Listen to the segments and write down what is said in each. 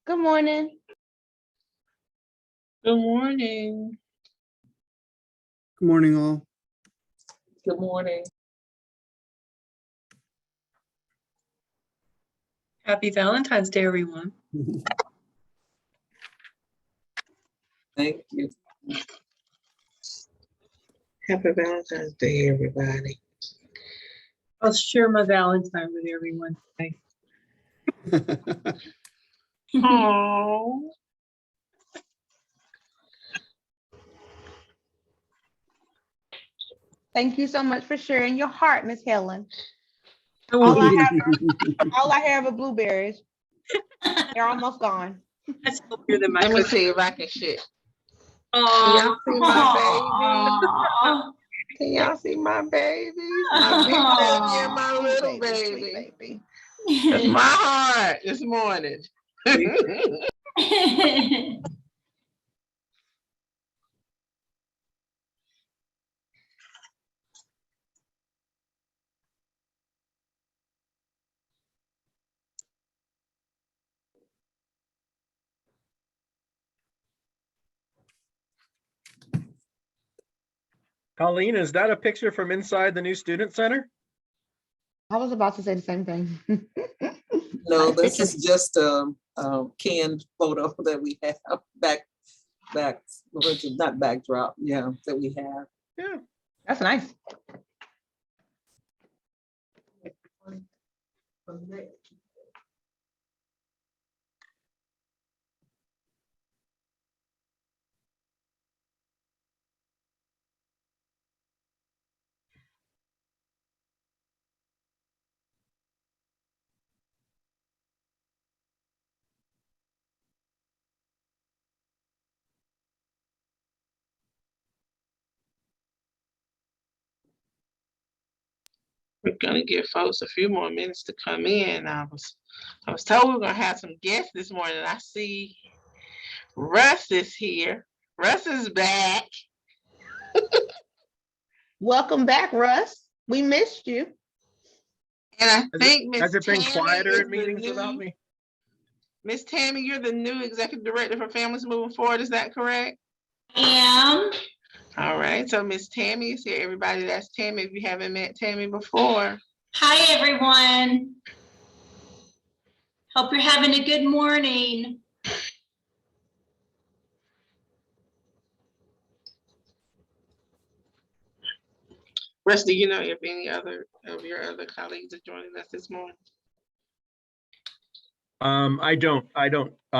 Good morning. Good morning. Good morning, all. Good morning. Happy Valentine's Day, everyone. Thank you. Happy Valentine's Day, everybody. I'll share my Valentine with everyone today. Oh. Thank you so much for sharing your heart, Miss Helen. I All will I eat have are blueberries. They're almost gone. I still hear them. Let me see if I can shit. Oh, Y'all see my baby? Can y'all see my babies? My big baby and my little Sweet baby. baby. That's my heart this morning. Colleen, is that a picture from inside the new student center? I was about to say the same thing. No, Nice this picture. is just a canned photo that we have not backdrop, yeah, that we have. Yeah. That's nice. We're gonna give folks a few more minutes to come in. I was told we were gonna have some guests this morning. I see Russ is here. Russ is back. Welcome back, Russ. We missed you. And I think Miss Has it been Tammy quieter is at the meetings without new, me? Miss Tammy, you're the new executive director for Families Moving Forward. Is that correct? Am. All right. So Miss Tammy is here. Everybody, that's Tammy. If you haven't met Tammy before. Hi, everyone. Hope you're having a good morning. Russ, do you know if any other of your other colleagues are joining us this morning? I'm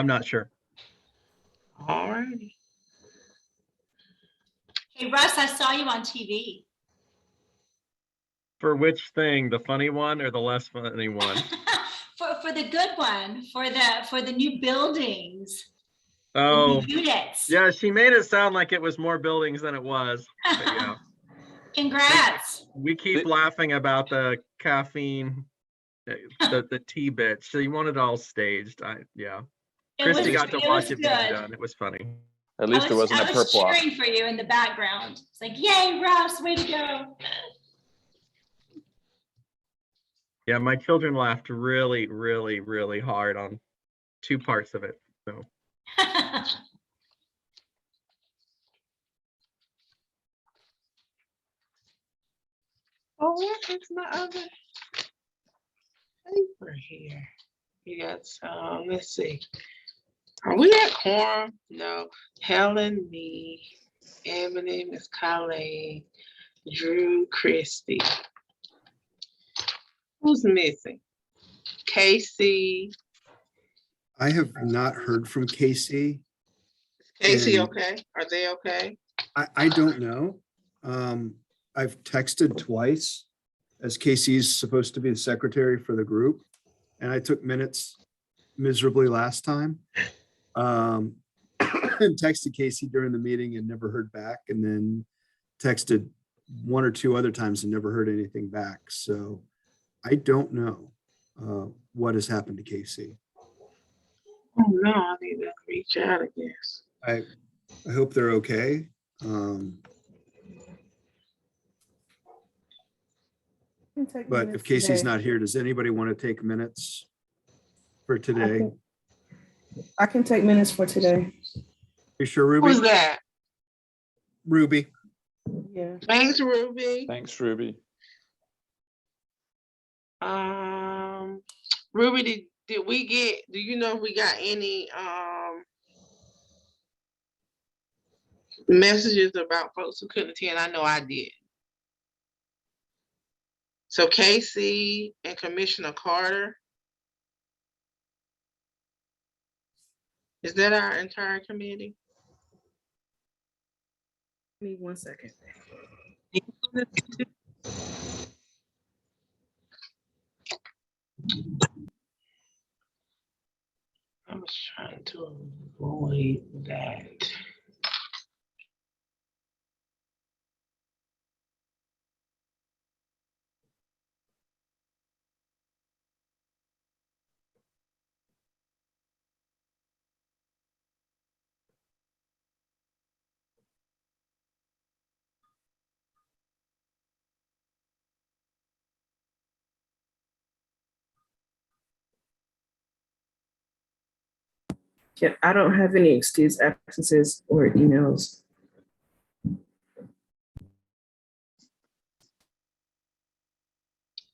not sure. All right. Hey, Russ, I saw you on TV. For which thing, the funny one or the less funny one? for the good one, for the new buildings. Oh, The new units. yeah, she made it sound like it was more buildings than it was. But yeah, Congrats. we keep laughing about the caffeine, the tea bit. She wanted it all staged. Yeah. Christy got to watch it being done. It was funny. At least it wasn't a I was perp walk. cheering for you in the background. It's like, yay, Russ, way to go. Yeah, my children laughed really, really, really hard on 2 parts of it. So Oh, where's my other paper here? You got some, let's see. Are we at quorum? No. Helen, me, Ebony, Miss Colleen, Drew, Christy. Who's missing? Casey. I have not heard from Casey. Casey, And- okay? Are they okay? I don't know. I've texted twice as Casey's supposed to be the secretary for the group. And I took minutes miserably last time. And texted Casey during the meeting and never heard back, and then texted 1 or 2 other times and never heard anything back. So I don't know what has happened to Casey. Oh, no, I need to reach out, I guess. I hope they're okay. But if Casey's not here, does anybody want to take minutes for today? I can take minutes for today. You sure, Ruby? Who's that? Ruby. Yeah. Thanks, Ruby. Thanks, Ruby. Ruby, did we get, do you know if we got any messages about folks who couldn't attend? I know I did. So Casey and Commissioner Carter. Is that our entire committee? Give me 1 second. I was trying to avoid that. Yeah, I don't have any excused absences or emails.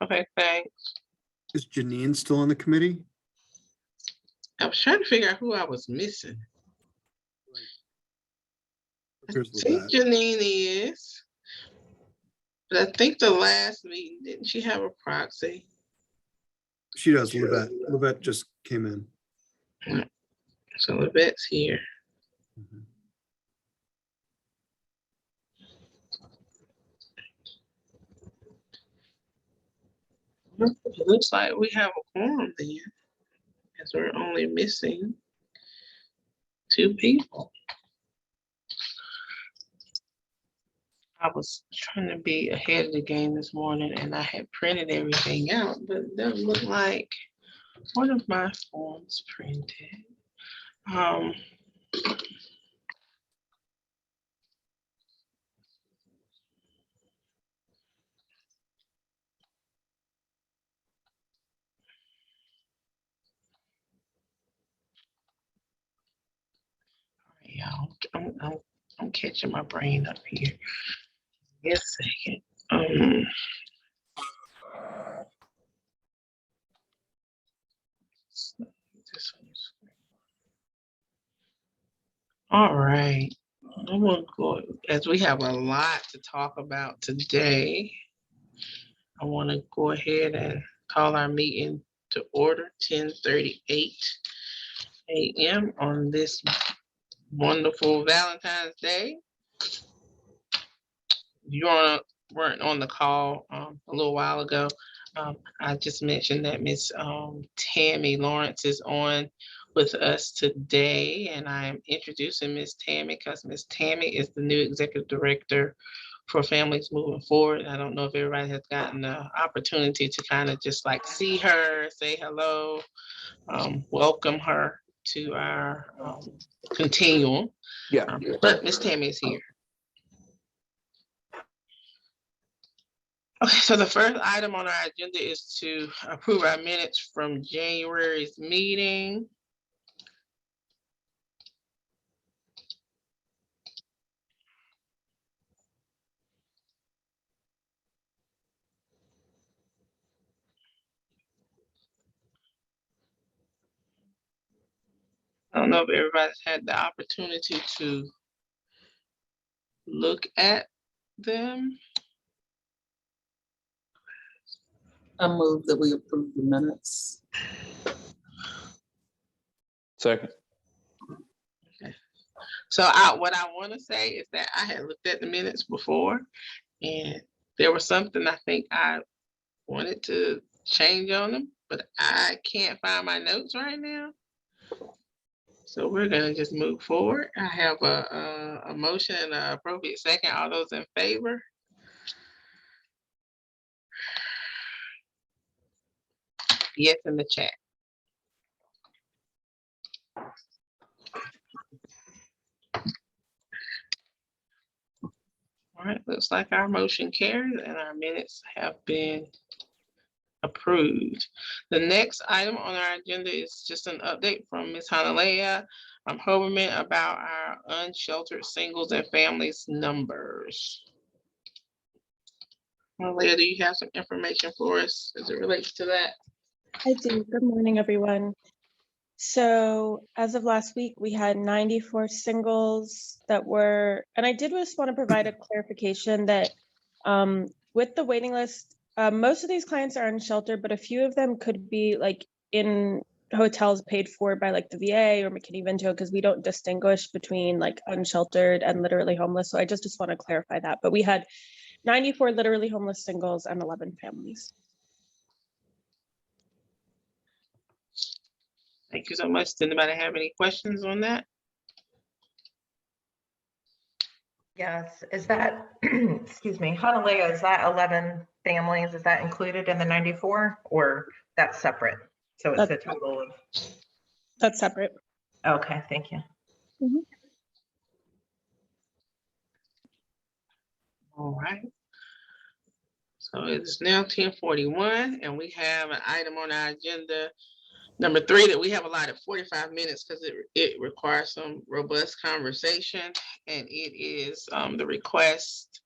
Okay, thanks. Is Janine still on the committee? I was trying to figure out who I was missing. I Here's think Levette. Janine is. But I think the last meeting, didn't she have a proxy? She does, Levette. Levette just came in. So Levette's here. Mhm. It looks like we have a quorum then, as we're only missing 2 people. I was trying to be ahead of the game this morning and I had printed everything out, but it doesn't look like one of my forms printed. Yeah, I'm catching my brain up here. Yes, a second. This one's- All right. I'm gonna go, as we have a lot to talk about today, I want to go ahead and call our meeting to order, 10:38 a.m. on this wonderful Valentine's Day. You weren't on the call a little while ago. I just mentioned that Miss Tammy Lawrence is on with us today, and I'm introducing Miss Tammy because Miss Tammy is the new executive director for Families Moving Forward. I don't know if everybody has gotten the opportunity to kind of just like see her, say hello, welcome her to our continuum. Yeah. But Miss Tammy is here. Okay, so the first item on our agenda is to approve our minutes from January's meeting. I don't know if everybody's had the opportunity to look at them. I move that we approve the minutes. Second. So what I want to say is that I had looked at the minutes before and there was something I think I wanted to change on them, but I can't find my notes right now. So we're gonna just move forward. I have a motion and an appropriate second. All those in favor? Yes, in the chat. All right, looks like our motion carries and our minutes have been approved. approved. The next item on our agenda is just an update from Ms. Hanalea Hoberman about our unsheltered singles and families numbers. Hanalea, do you have some information for us as it relates to that? I do. Good morning, everyone. So as of last week, we had 94 singles that were, and I did just want to provide a clarification that with the waiting list, most of these clients are unsheltered, but a few of them could be like in hotels paid for by like the VA or McKinney-Vento, because we don't distinguish between like unsheltered and literally homeless. So I just want to clarify that. But we had 94 literally homeless singles and 11 families. Thank you so much. Does anybody have any questions on that? Yes, is that, excuse me, Honolulu, is that 11 families, is that included in the 94 or that's separate? So it's a total of, That's separate. okay, thank you. All right. So it's now 10:41 and we have an item on our agenda, number 3, that we have allotted 45 minutes because it requires some robust conversation, and it is the request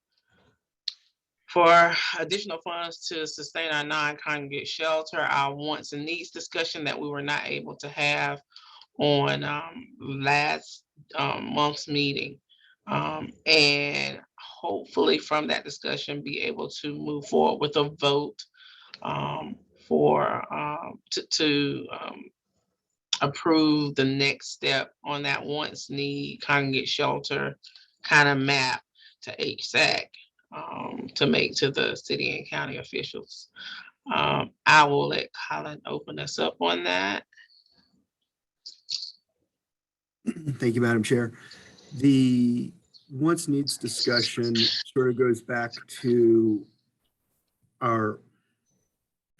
for additional funds to sustain our non-congregate shelter, our wants and needs discussion that we were not able to have on last month's meeting. And hopefully from that discussion, be able to move forward with a vote to approve the next step on that wants need congregate shelter kind of map to HSAC to make to the city and county officials. I will let Colin open us up on that. Thank you, Madam Chair. The wants needs discussion sort of goes back to the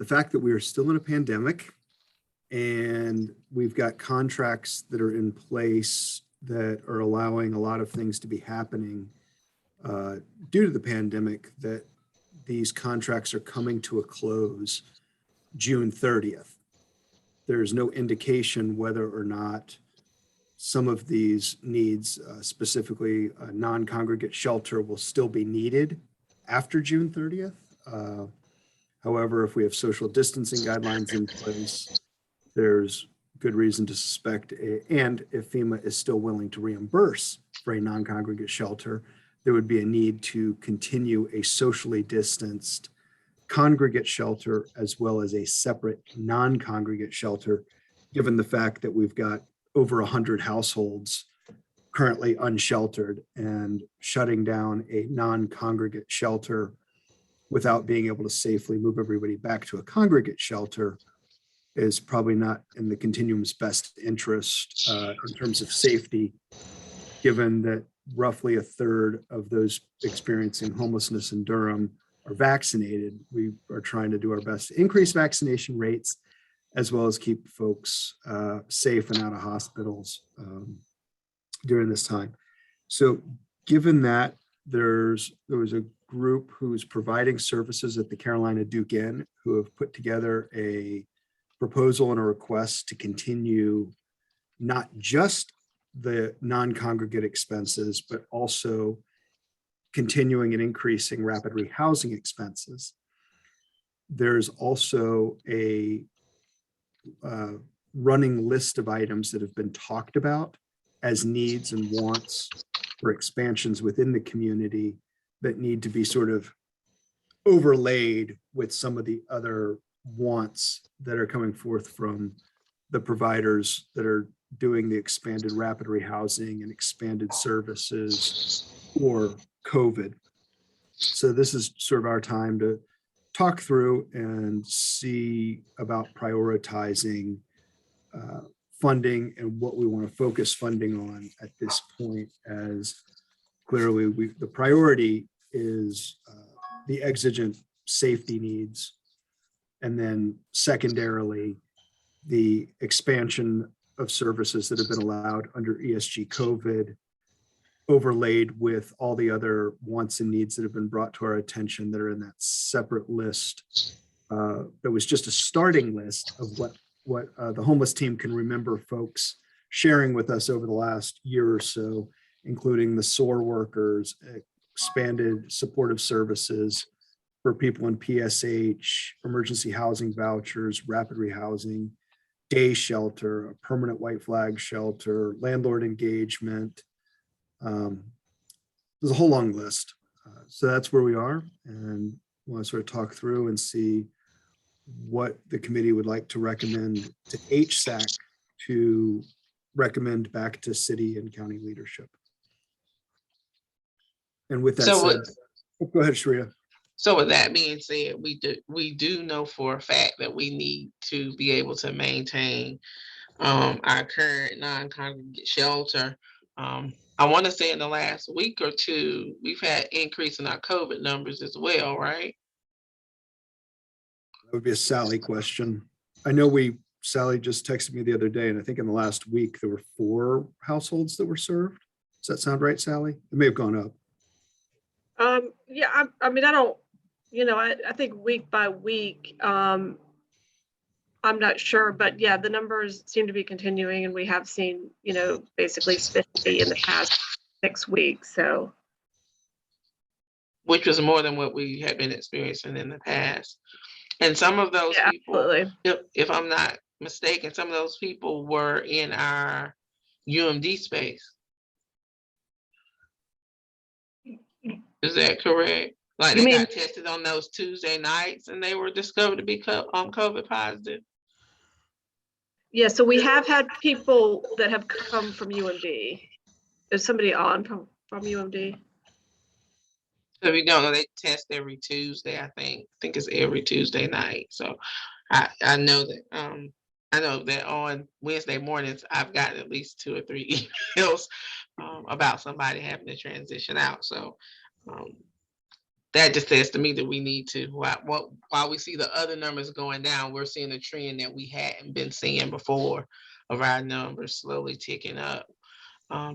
fact that we are still in a pandemic and we've got contracts that are in place that are allowing a lot of things to be happening due to the pandemic, that these contracts are coming to a close June 30th. There's no indication whether or not some of these needs, specifically a non-congregate shelter, will still be needed after June 30th. However, if we have social distancing guidelines in place, there's good reason to suspect, and if FEMA is still willing to reimburse for a non-congregate shelter, there would be a need to continue a socially distanced congregate shelter as well as a separate non-congregate shelter, given the fact that we've got over 100 households currently unsheltered, and shutting down a non-congregate shelter without being able to safely move everybody back to a congregate shelter is probably not in the continuum's best interest in terms of safety, given that roughly a third of those experiencing homelessness in Durham are vaccinated. We are trying to do our best to increase vaccination rates as well as keep folks safe and out of hospitals during this time. So given that there was a group who's providing services at the Carolina Duke Inn who have put together a proposal and a request to continue not just the non-congregate expenses, but also continuing and increasing rapid rehousing expenses. There's also a running list of items that have been talked about as needs and wants for expansions within the community that need to be sort of overlaid with some of the other wants that are coming forth from the providers that are doing the expanded rapid rehousing and expanded services for COVID. So this is sort of our time to talk through and see about prioritizing funding and what we want to focus funding on at this point, as clearly the priority is the exigent safety needs, and then secondarily the expansion of services that have been allowed under ESG COVID, overlaid with all the other wants and needs that have been brought to our attention that are in that separate list that was just a starting list of what the homeless team can remember folks sharing with us over the last year or so, including the SOAR workers, expanded supportive services for people in PSH, emergency housing vouchers, rapid rehousing, day shelter, a permanent white flag shelter, landlord engagement. There's a whole long list. So that's where we are, and want to sort of talk through and see what the committee would like to recommend to HSAC to recommend back to city and county leadership. And with that So said, go ahead, Sharita. So with that being said, we do know for a fact that we need to be able to maintain our current non-congregate shelter. I want to say in the last week or two, we've had increase in our COVID numbers as well, right? That would be a Sally question. I know Sally just texted me the other day, and I think in the last week there were 4 households that were served. Does that sound right, Sally? It may have gone up. Yeah, I mean, I don't, I think week by week, I'm not sure, but yeah, the numbers seem to be continuing, and we have seen, basically 50 in the past 6 weeks, so. Which was more than what we had been experiencing in the past. And some of those Yeah, people, absolutely. if I'm not mistaken, some of those people were in our UMD space. Is that correct? Like You they mean- got tested on those Tuesday nights and they were discovered to be COVID positive? Yeah, so we have had people that have come from UMD. Is somebody on from UMD? So we don't know, they test every Tuesday, I think it's every Tuesday night. So I know that on Wednesday mornings, I've gotten at least 2 or 3 emails about somebody having to transition out. So that just says to me that we need to, while we see the other numbers going down, we're seeing a trend that we hadn't been seeing before of our numbers slowly ticking up.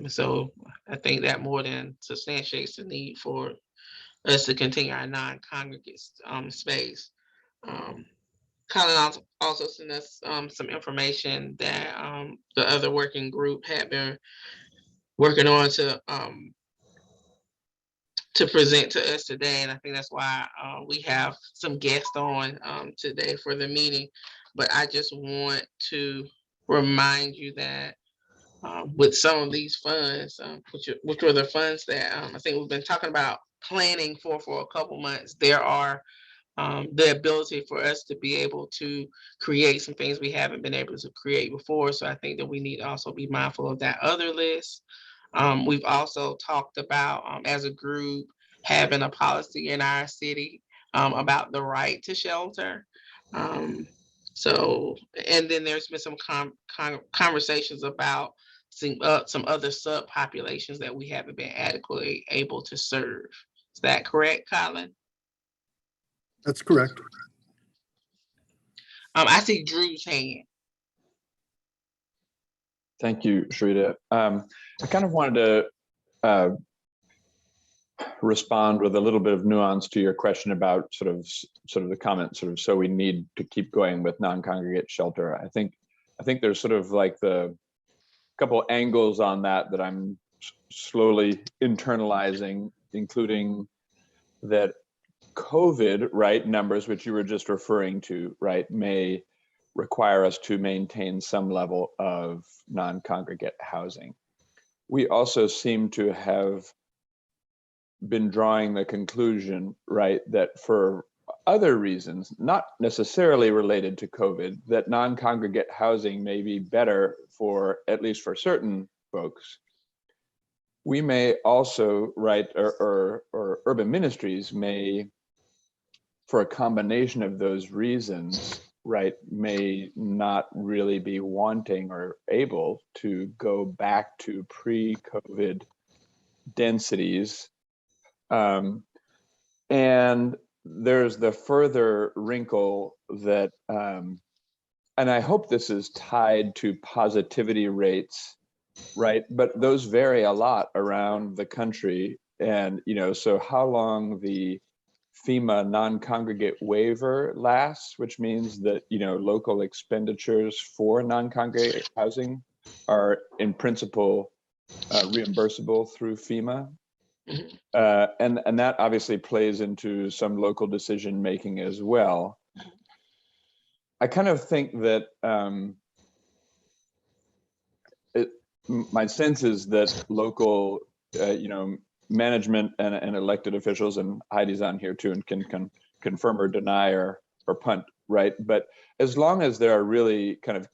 So I think that more than substantiates the need for us to continue our non-congregate space. Colin also sent us some information that the other working group had been working on to present to us today, and I think that's why we have some guests on today for the meeting. But I just want to remind you that with some of these funds, which were the funds that I think we've been talking about planning for a couple months, there are the ability for us to be able to create some things we haven't been able to create before. So I think that we need to also be mindful of that other list. We've also talked about, as a group, having a policy in our city about the right to shelter. So, and then there's been some conversations about some other subpopulations that we haven't been adequately able to serve. Is that correct, Colin? That's correct. I see Drew's hand. Thank you, Sharita. I kind of wanted to respond with a little bit of nuance to your question about sort of the comment, so we need to keep going with non-congregate shelter. I think there's sort of like the couple angles on that I'm slowly internalizing, including that COVID, right, numbers, which you were just referring to, right, may require us to maintain some level of non-congregate housing. We also seem to have been drawing the conclusion, right, that for other reasons, not necessarily related to COVID, that non-congregate housing may be better for, at least for certain folks. We may also, right, or urban ministries may, for a combination of those reasons, right, may not really be wanting or able to go back to pre-COVID densities. And there's the further wrinkle that, and I hope this is tied to positivity rates, right? But those vary a lot around the country. And, so how long the FEMA non-congregate waiver lasts, which means that, you know, local expenditures for non-congregate housing are in principle reimbursable through FEMA. And that obviously plays into some local decision making as well. I kind of think that my sense is that local, you know, management and elected officials, and Heidi's on here too, and can confirm or deny or punt, right? But as long as there are really kind of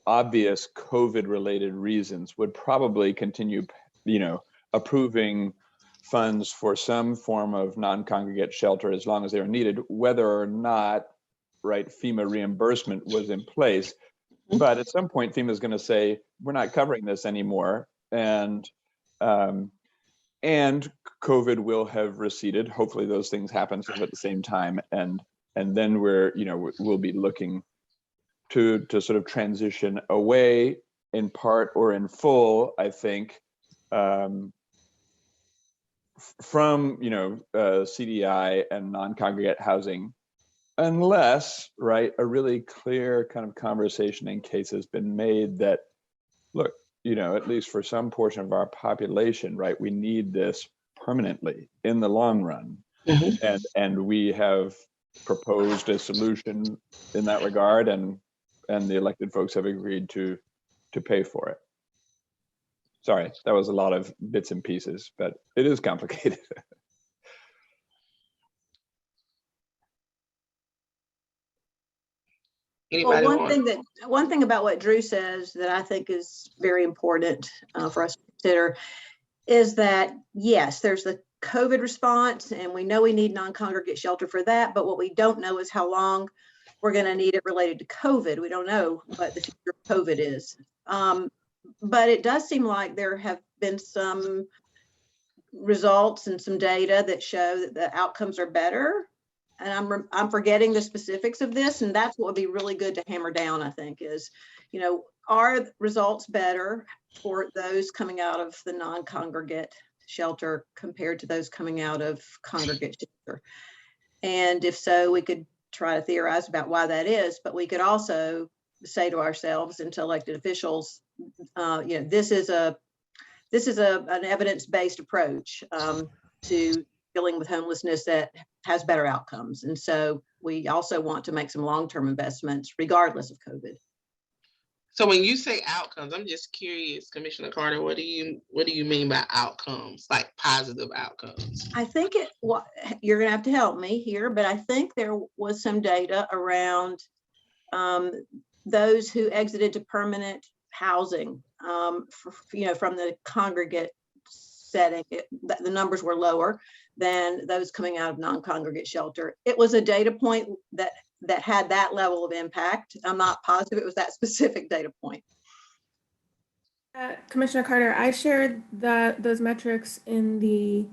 obvious COVID-related reasons, would probably continue, you know, approving funds for some form of non-congregate shelter as long as they are needed, whether or not, right, FEMA reimbursement was in place. But at some point, FEMA is going to say, we're not covering this anymore. And COVID will have receded. Hopefully those things happen sort of at the same time. And then we're, you know, we'll be looking to sort of transition away in part or in full, I think, from, you know, CDI and non-congregate housing, unless, right, a really clear kind of conversation and case has been made that, look, you know, at least for some portion of our population, right, we need this permanently in the long run. And we have proposed a solution in that regard, and the elected folks have agreed to pay for it. Sorry, that was a lot of bits and pieces, but it is complicated. Anybody Well, want? one thing about what Drew says that I think is very important for us to consider is that, yes, there's the COVID response, and we know we need non-congregate shelter for that, but what we don't know is how long we're going to need it related to COVID. We don't know what the future of COVID is. But it does seem like there have been some results and some data that show that the outcomes are better. And I'm forgetting the specifics of this, and that's what would be really good to hammer down, I think, is, you know, are results better for those coming out of the non-congregate shelter compared to those coming out of congregate shelter? And if so, we could try to theorize about why that is, but we could also say to ourselves and to elected officials, you know, this is an evidence-based approach to dealing with homelessness that has better outcomes. And so we also want to make some long-term investments regardless of COVID. So when you say outcomes, I'm just curious, Commissioner Carter, what do you mean by outcomes, like positive outcomes? I think you're gonna have to help me here, but I think there was some data around those who exited to permanent housing, you know, from the congregate setting. The numbers were lower than those coming out of non-congregate shelter. It was a data point that had that level of impact. I'm not positive it was that specific data point. Commissioner Carter, I shared those metrics in the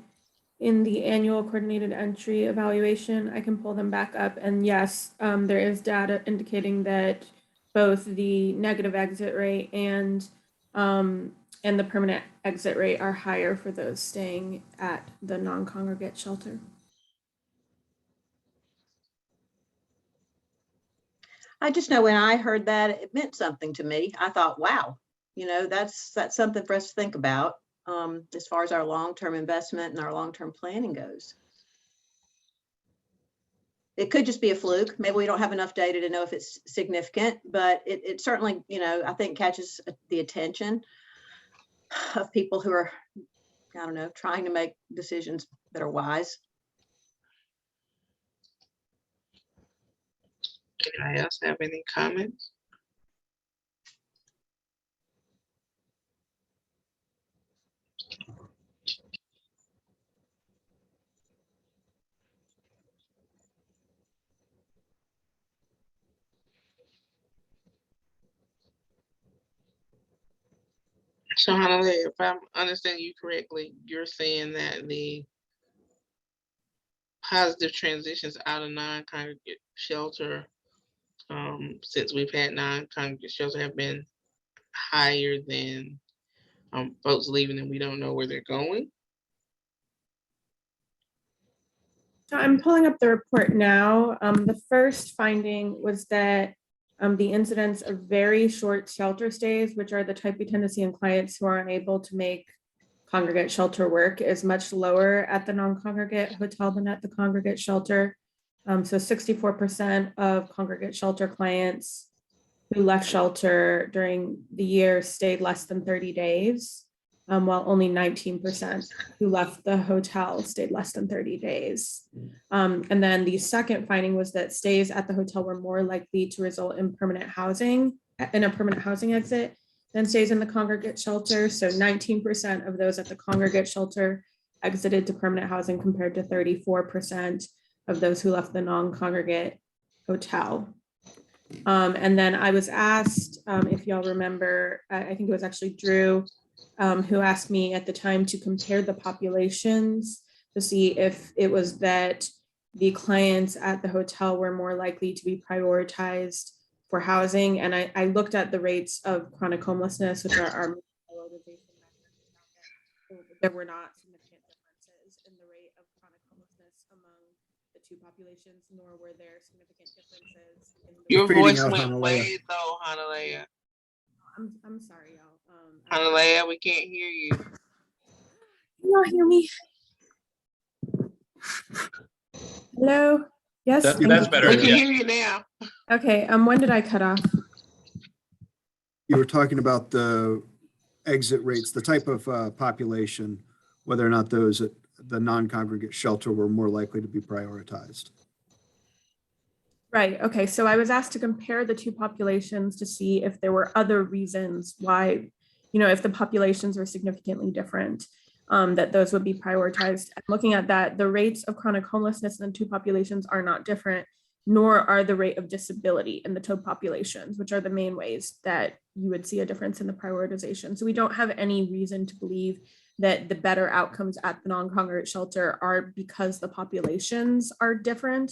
annual coordinated entry evaluation. I can pull them back up, and yes, there is data indicating that both the negative exit rate and the permanent exit rate are higher for those staying at the non-congregate shelter. I just know when I heard that, it meant something to me. I thought, wow, you know, that's something for us to think about as far as our long-term investment and our long-term planning goes. It could just be a fluke. Maybe we don't have enough data to know if it's significant, but it certainly, you know, I think catches the attention of people who are, I don't know, trying to make decisions that are wise. Anybody else have any comments? So Hanalei, if I'm understanding you correctly, you're saying that the positive transitions out of non-congregate shelter, since we've had non-congregate shelter, have been higher than folks leaving and we don't know where they're going? So I'm pulling up the report now. The first finding was that the incidence of very short shelter stays, which are the type we tend to see in clients who are unable to make congregate shelter work, is much lower at the non-congregate hotel than at the congregate shelter. So 64% of congregate shelter clients who left shelter during the year stayed less than 30 days, while only 19% who left the hotel stayed less than 30 days. And then the second finding was that stays at the hotel were more likely to result in a permanent housing exit than stays in the congregate shelter. So 19% of those at the congregate shelter exited to permanent housing compared to 34% of those who left the non-congregate hotel. And then I was asked, if y'all remember, I think it was actually Drew, who asked me at the time to compare the populations to see if it was that the clients at the hotel were more likely to be prioritized for housing. And I looked at the rates of chronic homelessness, which are our organization measures. There were not significant differences in the rate of chronic homelessness among the two populations, nor were there significant differences in the Your Fading voice out, went Hanalea. way low, Hanalea. I'm sorry, y'all. Hanalea, we can't hear you. Can y'all hear me? Hello? Yes? That's Thank you. better. We can Yeah. hear you now. Okay, when did I cut off? You were talking about the exit rates, the type of population, whether or not those at the non-congregate shelter were more likely to be prioritized. Right, okay, so I was asked to compare the two populations to see if there were other reasons why, if the populations were significantly different, that those would be prioritized. And looking at that, the rates of chronic homelessness in the two populations are not different, nor are the rate of disability in the two populations, which are the main ways that you would see a difference in the prioritization. So we don't have any reason to believe that the better outcomes at the non-congregate shelter are because the populations are different.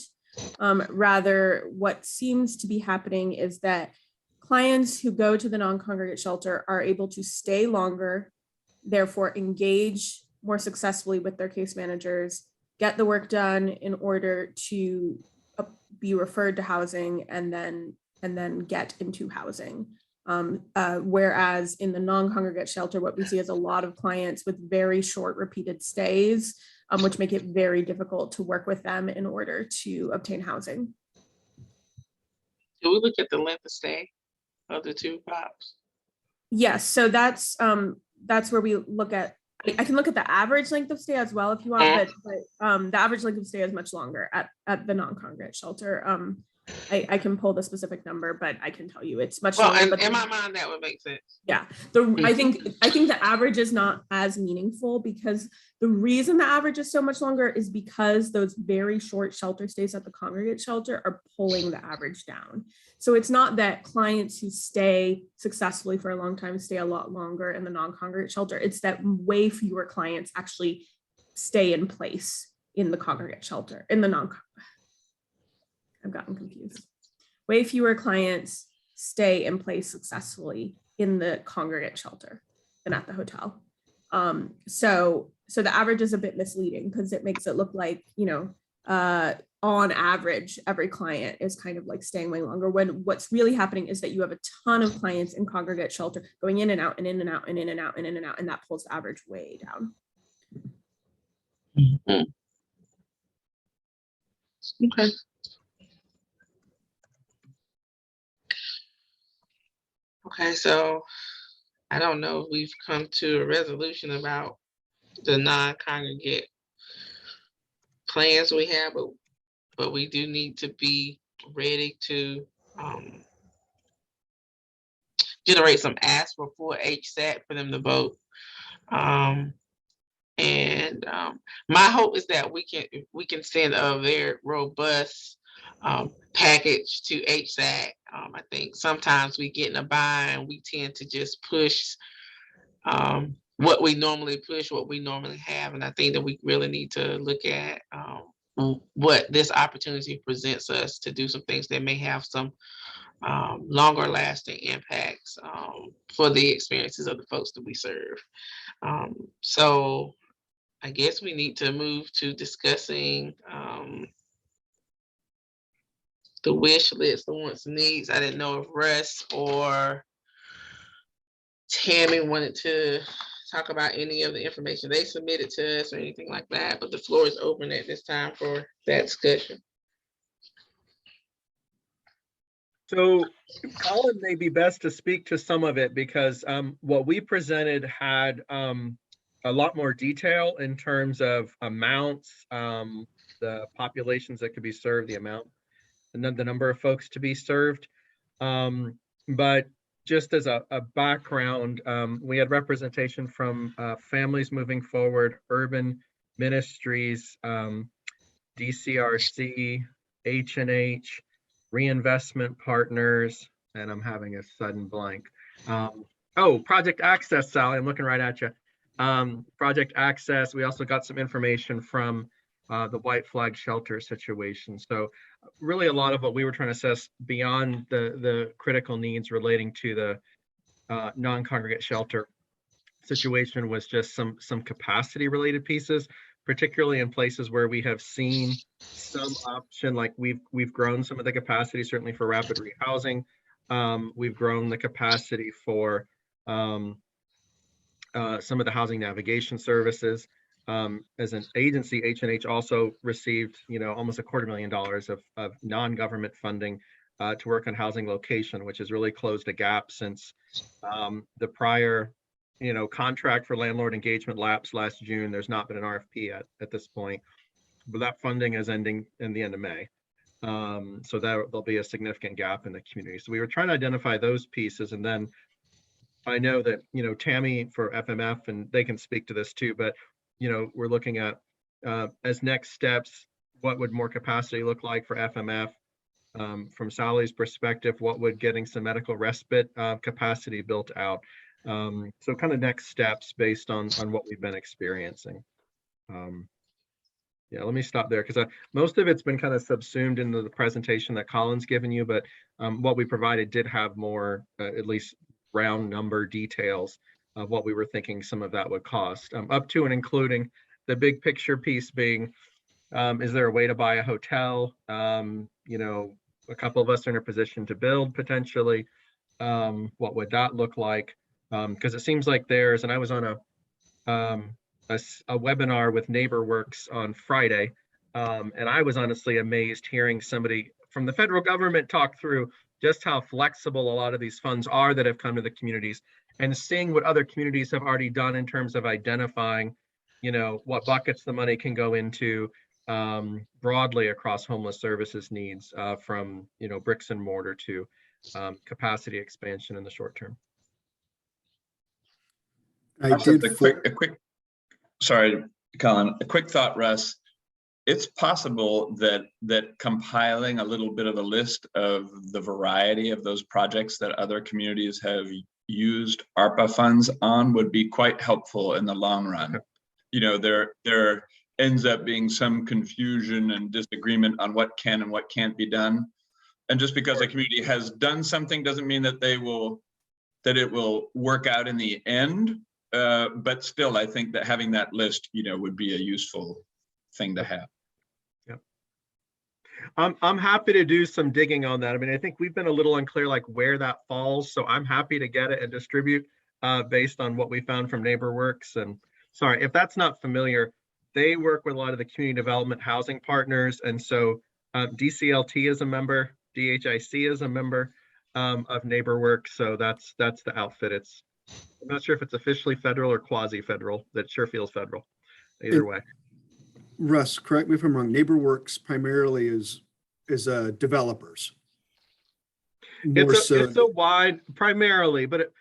Rather, what seems to be happening is that clients who go to the non-congregate shelter are able to stay longer, therefore engage more successfully with their case managers, get the work done in order to be referred to housing and then get into housing. Whereas in the non-congregate shelter, what we see is a lot of clients with very short repeated stays, which make it very difficult to work with them in order to obtain housing. Do we look at the length of stay of the two pops? Yes, so that's where we look at. I can look at the average length of stay as well if you want, but the average length of stay is much longer at the non-congregate shelter. I can pull the specific number, but I can tell you it's much longer. And but in my mind, that would make sense. Yeah, I think the average is not as meaningful because the reason the average is so much longer is because those very short shelter stays at the congregate shelter are pulling the average down. So it's not that clients who stay successfully for a long time stay a lot longer in the non-congregate shelter. It's that way fewer clients actually stay in place in the congregate shelter, in the I've gotten confused. Way fewer clients stay in place successfully in the congregate shelter than at the hotel. So the average is a bit misleading because it makes it look like, on average, every client is kind of like staying way longer, when what's really happening is that you have a ton of clients in congregate shelter going in and out and in and out and in and out and in and out, and that pulls the average way down. Mm-hmm. Okay. Okay, so I don't know if we've come to a resolution about the non-congregate plans we have, but we do need to be ready to generate some asks for full HSAC for them to vote. My hope is that we can send a very robust package to HSAC. I think sometimes we get in a bind, we tend to just push what we normally push, what we normally have. And I think that we really need to look at what this opportunity presents us to do some things that may have some longer lasting impacts for the experiences of the folks that we serve. So I guess we need to move to discussing the wish list, the wants and needs. I didn't know if Russ or Tammy wanted to talk about any of the information they submitted to us or anything like that, but the floor is open at this time for that discussion. So Colin may be best to speak to some of it because what we presented had a lot more detail in terms of amounts, the populations that could be served, the amount, and then the number of folks to be served. But just as a background, we had representation from Families Moving Forward, Urban Ministries, DCRC, H&H, Reinvestment Partners, and I'm having a sudden blank. Oh, Project Access, Sally, I'm looking right at you. Project Access, we also got some information from the White Flag Shelter situation. So really a lot of what we were trying to assess beyond the critical needs relating to the non-congregate shelter situation was just some capacity related pieces, particularly in places where we have seen some option, like we've grown some of the capacity, certainly for rapid rehousing. We've grown the capacity for some of the housing navigation services. As an agency, H&H also received, almost $250,000 of non-government funding to work on housing location, which has really closed a gap since the prior, contract for landlord engagement lapsed last June. There's not been an RFP at this point, but that funding is ending in the end of May. So there'll be a significant gap in the community. So we were trying to identify those pieces, and then I know that, Tammy for FMF, and they can speak to this too, but, we're looking at as next steps, what would more capacity look like for FMF? From Sally's perspective, what would getting some medical respite capacity built out? So kind of next steps based on what we've been experiencing. Yeah, let me stop there because most of it's been kind of subsumed into the presentation that Colin's given you, but what we provided did have more, at least round number details of what we were thinking some of that would cost, up to and including the big picture piece being, is there a way to buy a hotel? A couple of us are in a position to build potentially. What would that look like? Because it seems like and I was on a webinar with NeighborWorks on Friday, and I was honestly amazed hearing somebody from the federal government talk through just how flexible a lot of these funds are that have come to the communities, and seeing what other communities have already done in terms of identifying, what buckets the money can go into broadly across homeless services needs, from bricks and mortar to capacity expansion in the short term. Sorry, Colin, a quick thought, Russ. It's possible that compiling a little bit of a list of the variety of those projects that other communities have used ARPA funds on would be quite helpful in the long run. There ends up being some confusion and disagreement on what can and what can't be done. And just because a community has done something doesn't mean that it will work out in the end. But still, I think that having that list, would be a useful thing to have. Yep. I'm happy to do some digging on that. I mean, I think we've been a little unclear like where that falls, so I'm happy to get it and distribute based on what we found from NeighborWorks. And sorry, if that's not familiar, they work with a lot of the community development housing partners. And so DCLT is a member, DHIC is a member of NeighborWorks. So that's the outfit. I'm not sure if it's officially federal or quasi-federal. That sure feels federal. Either way. Russ, correct me if I'm wrong. NeighborWorks primarily is developers. It's a wide primarily, but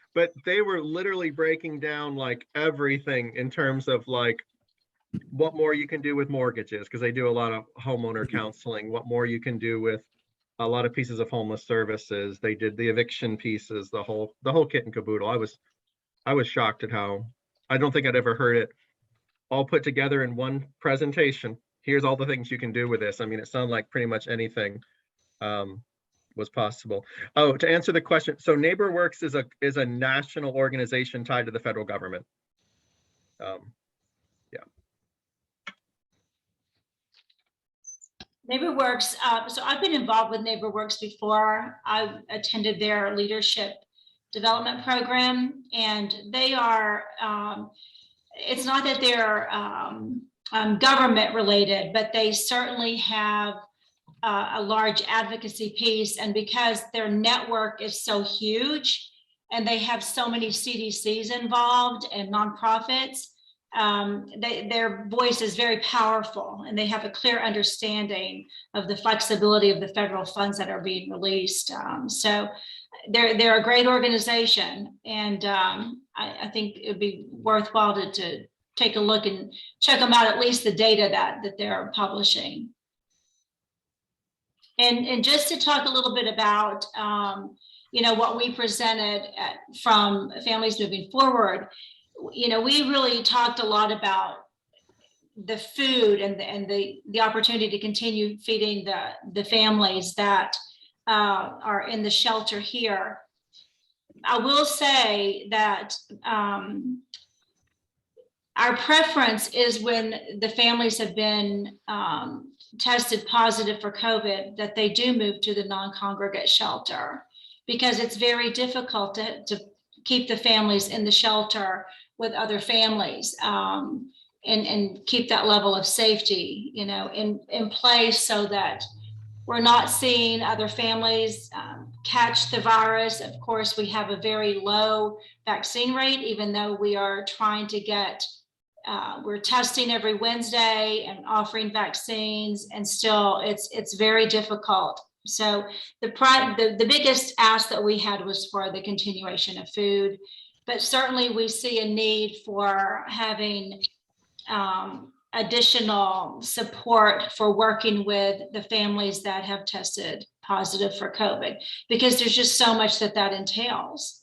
they were literally breaking down like everything in terms of like what more you can do with mortgages, because they do a lot of homeowner counseling, what more you can do with a lot of pieces of homeless services. They did the eviction pieces, the whole kit and caboodle. I was shocked at how, I don't think I'd ever heard it all put together in one presentation. Here's all the things you can do with this. I mean, it sounded like pretty much anything was possible. Oh, to answer the question, so NeighborWorks is a national organization tied to the federal government. Yeah. NeighborWorks, so I've been involved with NeighborWorks before. I attended their leadership development program, and they are, it's not that they're government related, but they certainly have a large advocacy piece. And because their network is so huge and they have so many CDCs involved and nonprofits, their voice is very powerful, and they have a clear understanding of the flexibility of the federal funds that are being released. So they're a great organization, and I think it'd be worthwhile to take a look and check them out, at least the data that they're publishing. And just to talk a little bit about what we presented from Families Moving Forward, we really talked a lot about the food and the opportunity to continue feeding the families that are in the shelter here. I will say that our preference is when the families have been tested positive for COVID, that they do move to the non-congregate shelter, because it's very difficult to keep the families in the shelter with other families, and keep that level of safety, in place, so that we're not seeing other families catch the virus. Of course, we have a very low vaccine rate, even though we are trying to get, we're testing every Wednesday and offering vaccines, and still it's very difficult. So the biggest ask that we had was for the continuation of food, but certainly we see a need for having additional support for working with the families that have tested positive for COVID, because there's just so much that entails.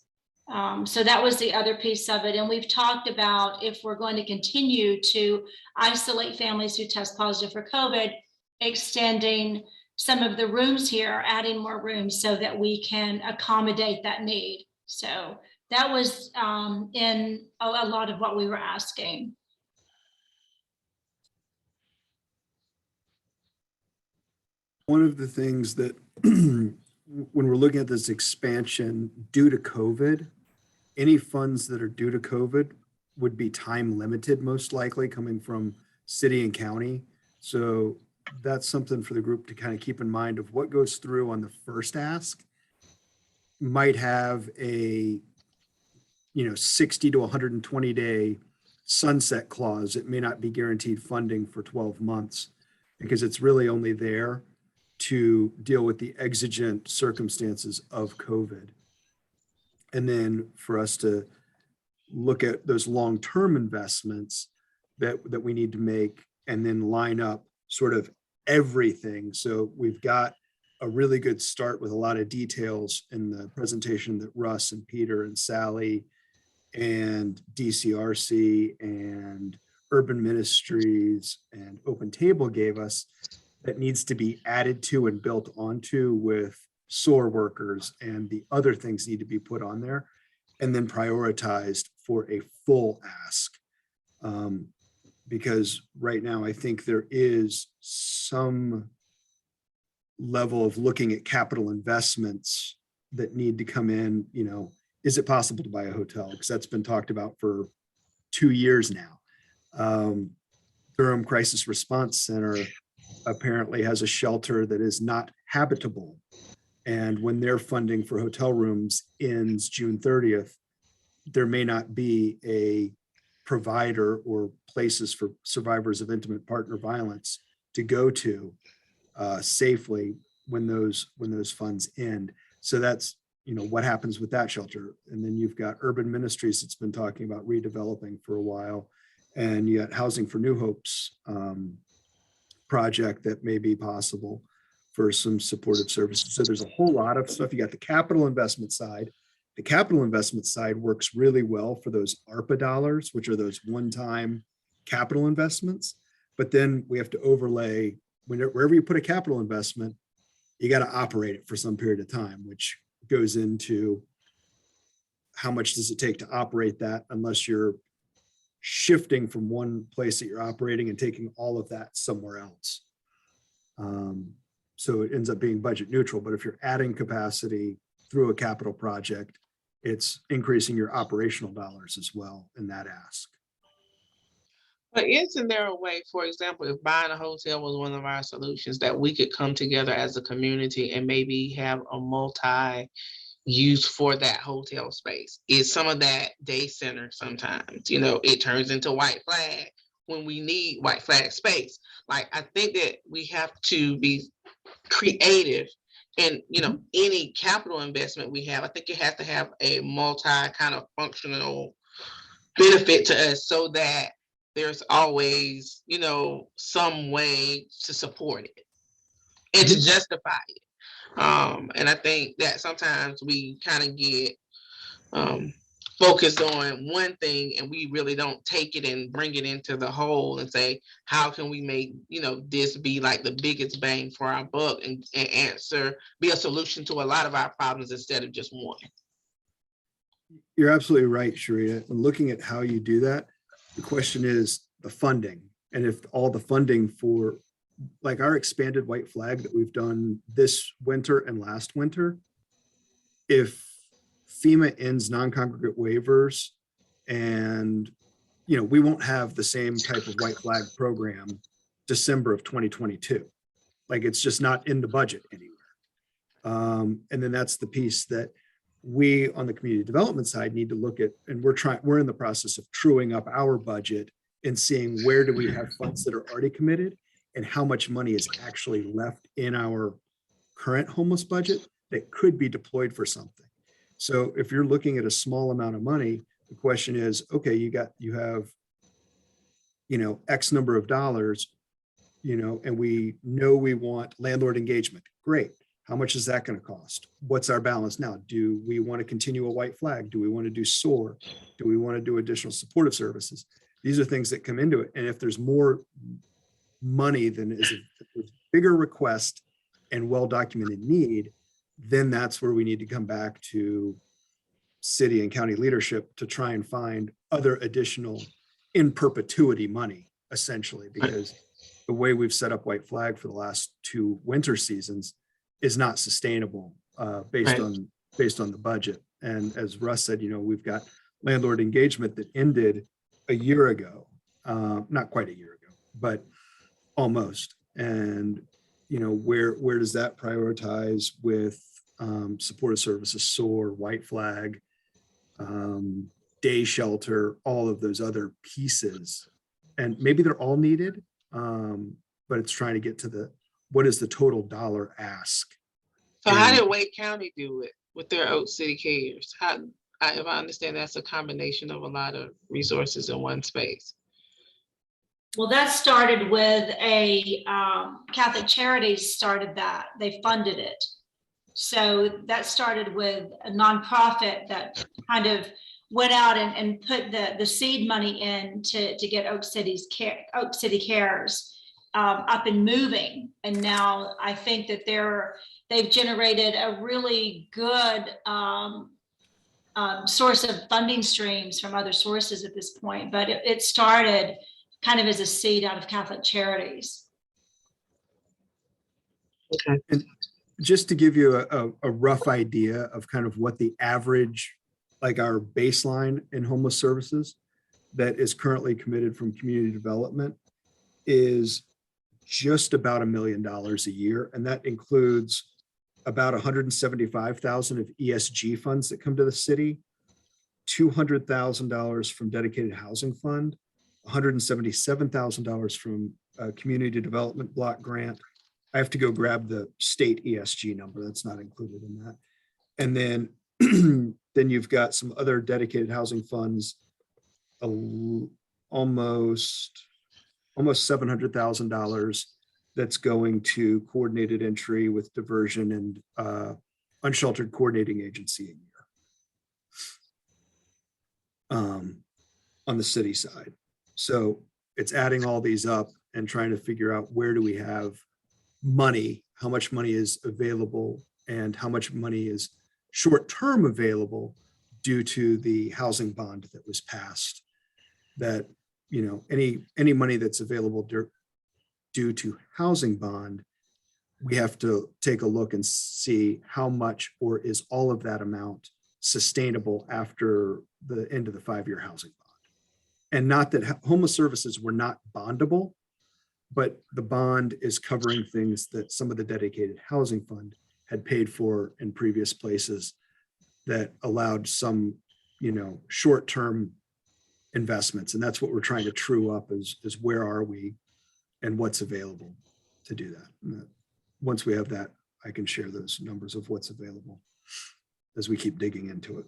So that was the other piece of it. And we've talked about, if we're going to continue to isolate families who test positive for COVID, extending some of the rooms here, adding more rooms so that we can accommodate that need. So that was in a lot of what we were asking. One of the things that when we're looking at this expansion due to COVID, any funds that are due to COVID would be time limited, most likely coming from city and county. So that's something for the group to kind of keep in mind of what goes through on the first ask. Might have a 60 to 120 day sunset clause. It may not be guaranteed funding for 12 months because it's really only there to deal with the exigent circumstances of COVID. And then for us to look at those long-term investments that we need to make, and then line up sort of everything. So we've got a really good start with a lot of details in the presentation that Russ and Peter and Sally and DCRC and Urban Ministries and Open Table gave us, that needs to be added to and built onto with SOAR workers, and the other things need to be put on there and then prioritized for a full ask. Because right now I think there is some level of looking at capital investments that need to come in. Is it possible to buy a hotel? Because that's been talked about for 2 years now. Durham Crisis Response Center apparently has a shelter that is not habitable. And when their funding for hotel rooms ends June 30th, there may not be a provider or places for survivors of intimate partner violence to go to safely when those funds end. So that's, what happens with that shelter. And then you've got Urban Ministries that's been talking about redeveloping for a while. And you got Housing for New Hope's project that may be possible for some supportive services. So there's a whole lot of stuff. You got the capital investment side. The capital investment side works really well for those ARPA dollars, which are those one-time capital investments. But then we have to overlay, wherever you put a capital investment, you got to operate it for some period of time, which goes into how much does it take to operate that, unless you're shifting from one place that you're operating and taking all of that somewhere else. So it ends up being budget neutral, but if you're adding capacity through a capital project, it's increasing your operational dollars as well in that ask. But isn't there a way, for example, if buying a hotel was one of our solutions, that we could come together as a community and maybe have a multi-use for that hotel space? Is some of that day center sometimes, it turns into White Flag when we need White Flag space. Like, I think that we have to be creative in, any capital investment we have. I think it has to have a multi kind of functional benefit to us so that there's always, some way to support it and to justify it. And I think that sometimes we kind of get focused on one thing and we really don't take it and bring it into the whole and say, how can we make, this be like the biggest bang for our buck and be a solution to a lot of our problems instead of just one. You're absolutely right, Sharita. And looking at how you do that, the question is the funding. And if all the funding for like our expanded White Flag that we've done this winter and last winter, if FEMA ends non-congregate waivers and, we won't have the same type of White Flag program December of 2022. Like it's just not in the budget anywhere. And then that's the piece that we on the community development side need to look at, and we're in the process of truing up our budget and seeing where do we have funds that are already committed and how much money is actually left in our current homeless budget that could be deployed for something. So if you're looking at a small amount of money, the question is, okay, you have, X number of dollars, and we know we want landlord engagement. Great. How much is that going to cost? What's our balance now? Do we want to continue a White Flag? Do we want to do SOAR? Do we want to do additional supportive services? These are things that come into it. And if there's more money than is a bigger request and well-documented need, then that's where we need to come back to city and county leadership to try and find other additional in perpetuity money, essentially, because the way we've set up White Flag for the last 2 winter seasons is not sustainable based on the budget. And as Russ said, we've got landlord engagement that ended a year ago, not quite a year ago, but almost. And where does that prioritize with supportive services, SOAR, White Flag, day shelter, all of those other pieces? And maybe they're all needed, but it's trying to get to what is the total dollar ask? So how did Wake County do it with their Oak City Cares? If I understand, that's a combination of a lot of resources in one space. Well, that started with a Catholic Charities started that. They funded it. So that started with a nonprofit that kind of went out and put the seed money in to get Oak City Cares up and moving. And now I think that they've generated a really good source of funding streams from other sources at this point. But it started kind of as a seed out of Catholic Charities. Okay. And just to give you a rough idea of kind of what the average, like our baseline in homeless services that is currently committed from community development is just about $1 million a year. And that includes about 175,000 of ESG funds that come to the city, $200,000 from dedicated housing fund, $177,000 from a community development block grant. I have to go grab the state ESG number. That's not included in that. And then, then you've got some other dedicated housing funds, almost $700,000 that's going to coordinated entry with diversion and unsheltered coordinating agency a year on the city side. So it's adding all these up and trying to figure out where do we have money, how much money is available and how much money is short-term available due to the housing bond that was passed. That, any money that's available due to housing bond we have to take a look and see how much or is all of that amount sustainable after the end of the 5-year housing bond. And not that homeless services were not bondable, but the bond is covering things that some of the dedicated housing fund had paid for in previous places that allowed some, short-term investments. And that's what we're trying to true up is where are we and what's available to do that. And once we have that, I can share those numbers of what's available as we keep digging into it.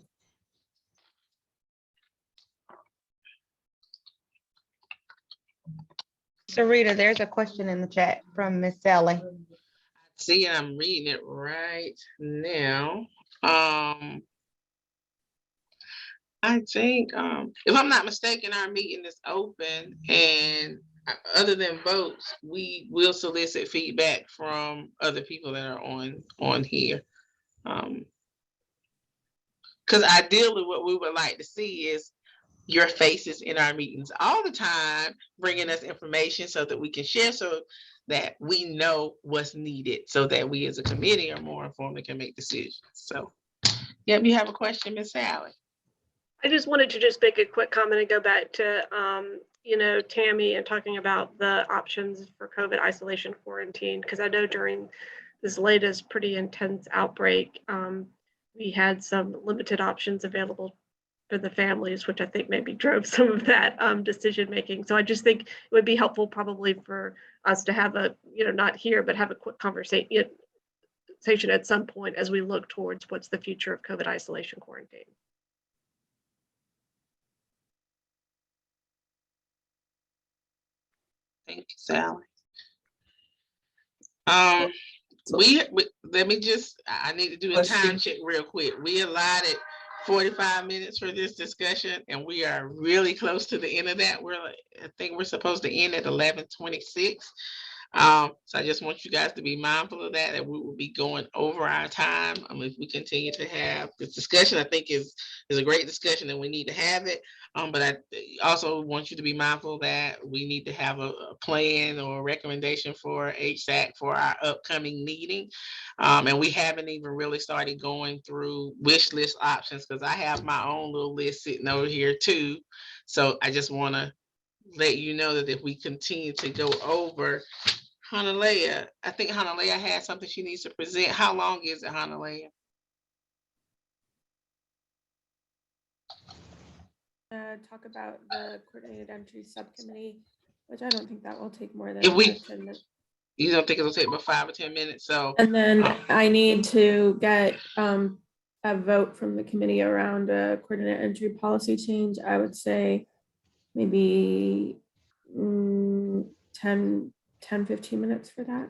So Rita, there's a question in the chat from Miss Sally. See, I'm reading it right now. I think, if I'm not mistaken, our meeting is open, and other than votes, we will solicit feedback from other people that are on here. Because ideally, what we would like to see is your faces in our meetings all the time, bringing us information so that we can share, so that we know what's needed, so that we as a committee are more informed and can make decisions. So, yep, you have a question, Miss Sally? I just wanted to just make a quick comment and go back to, Tammy and talking about the options for COVID isolation quarantine, because I know during this latest pretty intense outbreak, we had some limited options available for the families, which I think maybe drove some of that decision making. So I just think it would be helpful probably for us to have a, not here, but have a quick conversation at some point as we look towards what's the future of COVID isolation quarantine. Thank you, Sally. Let me just, I need to do a time check real quick. We allotted 45 minutes for this discussion, and we are really close to the end of that. I think we're supposed to end at 11:26. So I just want you guys to be mindful of that we will be going over our time. If we continue to have this discussion, I think is a great discussion and we need to have it. But I also want you to be mindful that we need to have a plan or a recommendation for HSAC for our upcoming meeting. And we haven't even really started going through wish list options, because I have my own little list sitting over here too. So I just want to let you know that if we continue to go over, Hanalea, I think Hanalea has something she needs to present. How long is it, Hanalea? Talk about the coordinated entry subcommittee, which I don't think that will take more than If we- 5-10 minutes. You don't think it'll take about 5 or 10 minutes? So, And then I need to get a vote from the committee around a coordinated entry policy change. I would say maybe 10-15 minutes for that.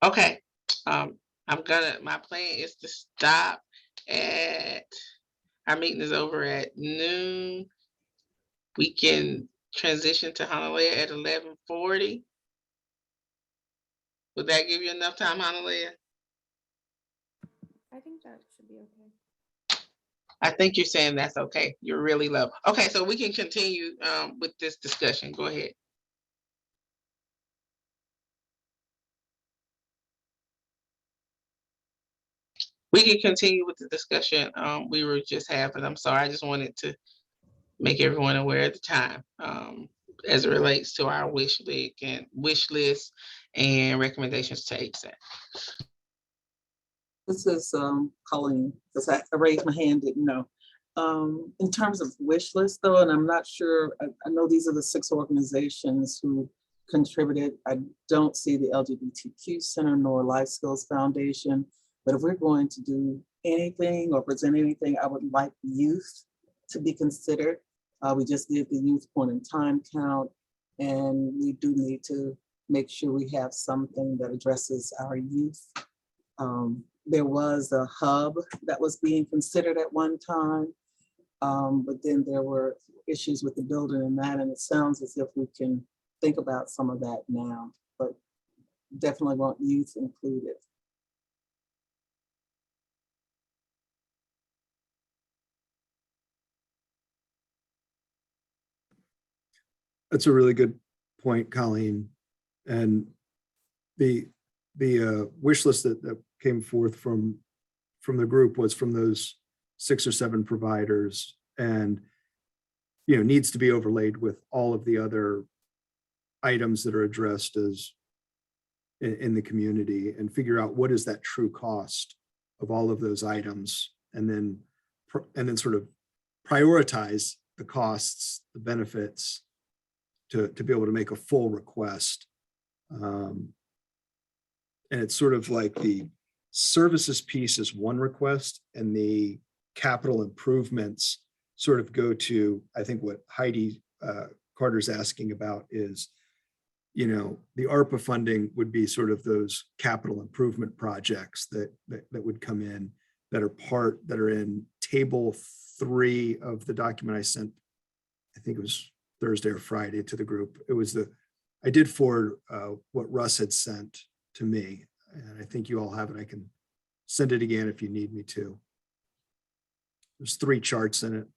Okay. My plan is to stop at, our meeting is over at noon. We can transition to Hanalea at 11:40. Would that give you enough time, Hanalea? I think that should be okay. I think you're saying that's okay. You're really low. Okay, so we can continue with this discussion. Go ahead. We can continue with the discussion we were just having. I'm sorry, I just wanted to make everyone aware of the time as it relates to our wish list and recommendations to HSAC. This is Colleen, because I raised my hand, didn't know. In terms of wish list though, and I'm not sure, I know these are the 6 organizations who contributed. I don't see the LGBTQ Center nor Life Skills Foundation, but if we're going to do anything or present anything, I would like youth to be considered. We just did the youth point in time count, and we do need to make sure we have something that addresses our youth. There was a hub that was being considered at one time, but then there were issues with the building and that, and it sounds as if we can think about some of that now, but definitely want youth included. That's a really good point, Colleen. And the wish list that came forth from the group was from those 6 or 7 providers, and needs to be overlaid with all of the other items that are addressed as in the community, and figure out what is that true cost of all of those items, and then sort of prioritize the costs, the benefits, to be able to make a full request. And it's sort of like the services piece is one request, and the capital improvements sort of go to, I think what Heidi Carter's asking about is, the ARPA funding would be sort of those capital improvement projects that would come in, that are in table 3 of the document I sent. I think it was Thursday or Friday to the group. I did forward what Russ had sent to me, and I think you all have it. I can send it again if you need me to. There's 3 charts in it.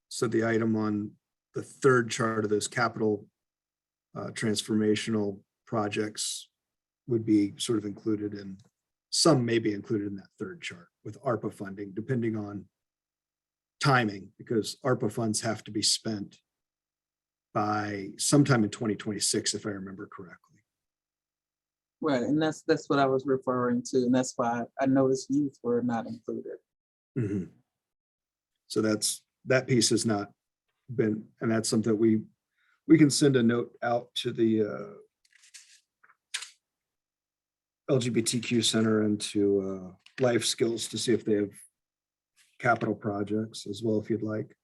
So the item on the 3rd chart of those capital transformational projects would be sort of included in, some may be included in that 3rd chart with ARPA funding, depending on timing, because ARPA funds have to be spent by sometime in 2026, if I remember correctly. Right, and that's what I was referring to, and that's why I noticed youth were not included. Mm-hmm. So that piece has not been, and that's something we can send a note out to the LGBTQ Center and to Life Skills to see if they have capital projects as well, if you'd like.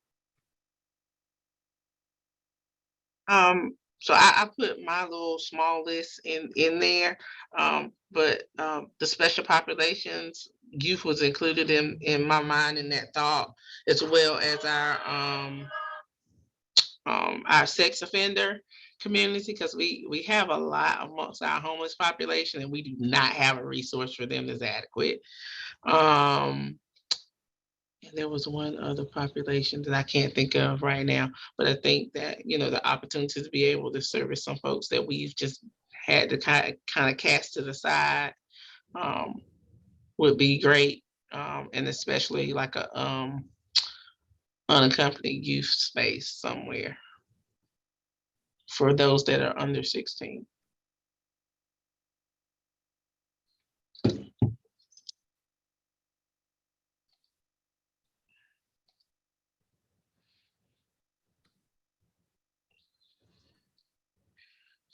So I put my little small list in there, but the special populations, youth was included in my mind in that thought, as well as our sex offender community, because we have a lot amongst our homeless population, and we do not have a resource for them that's adequate. And there was one other population that I can't think of right now, but I think that, the opportunity to be able to service some folks that we've just had to kind of cast to the side would be great. And especially like a unaccompanied youth space somewhere for those that are under 16.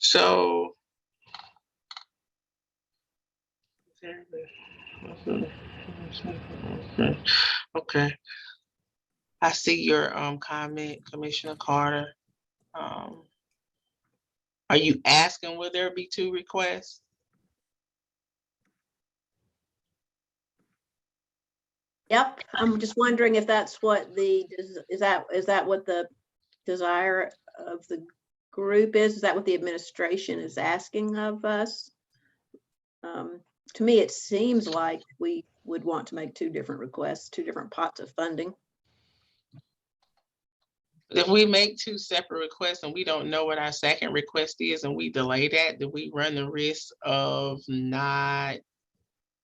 So okay. I see your comment, Commissioner Carter. Are you asking will there be 2 requests? Yep, I'm just wondering if that's what is that what the desire of the group is? Is that what the administration is asking of us? To me, it seems like we would want to make 2 different requests, 2 different pots of funding. If we make 2 separate requests and we don't know what our second request is and we delay that, do we run the risk of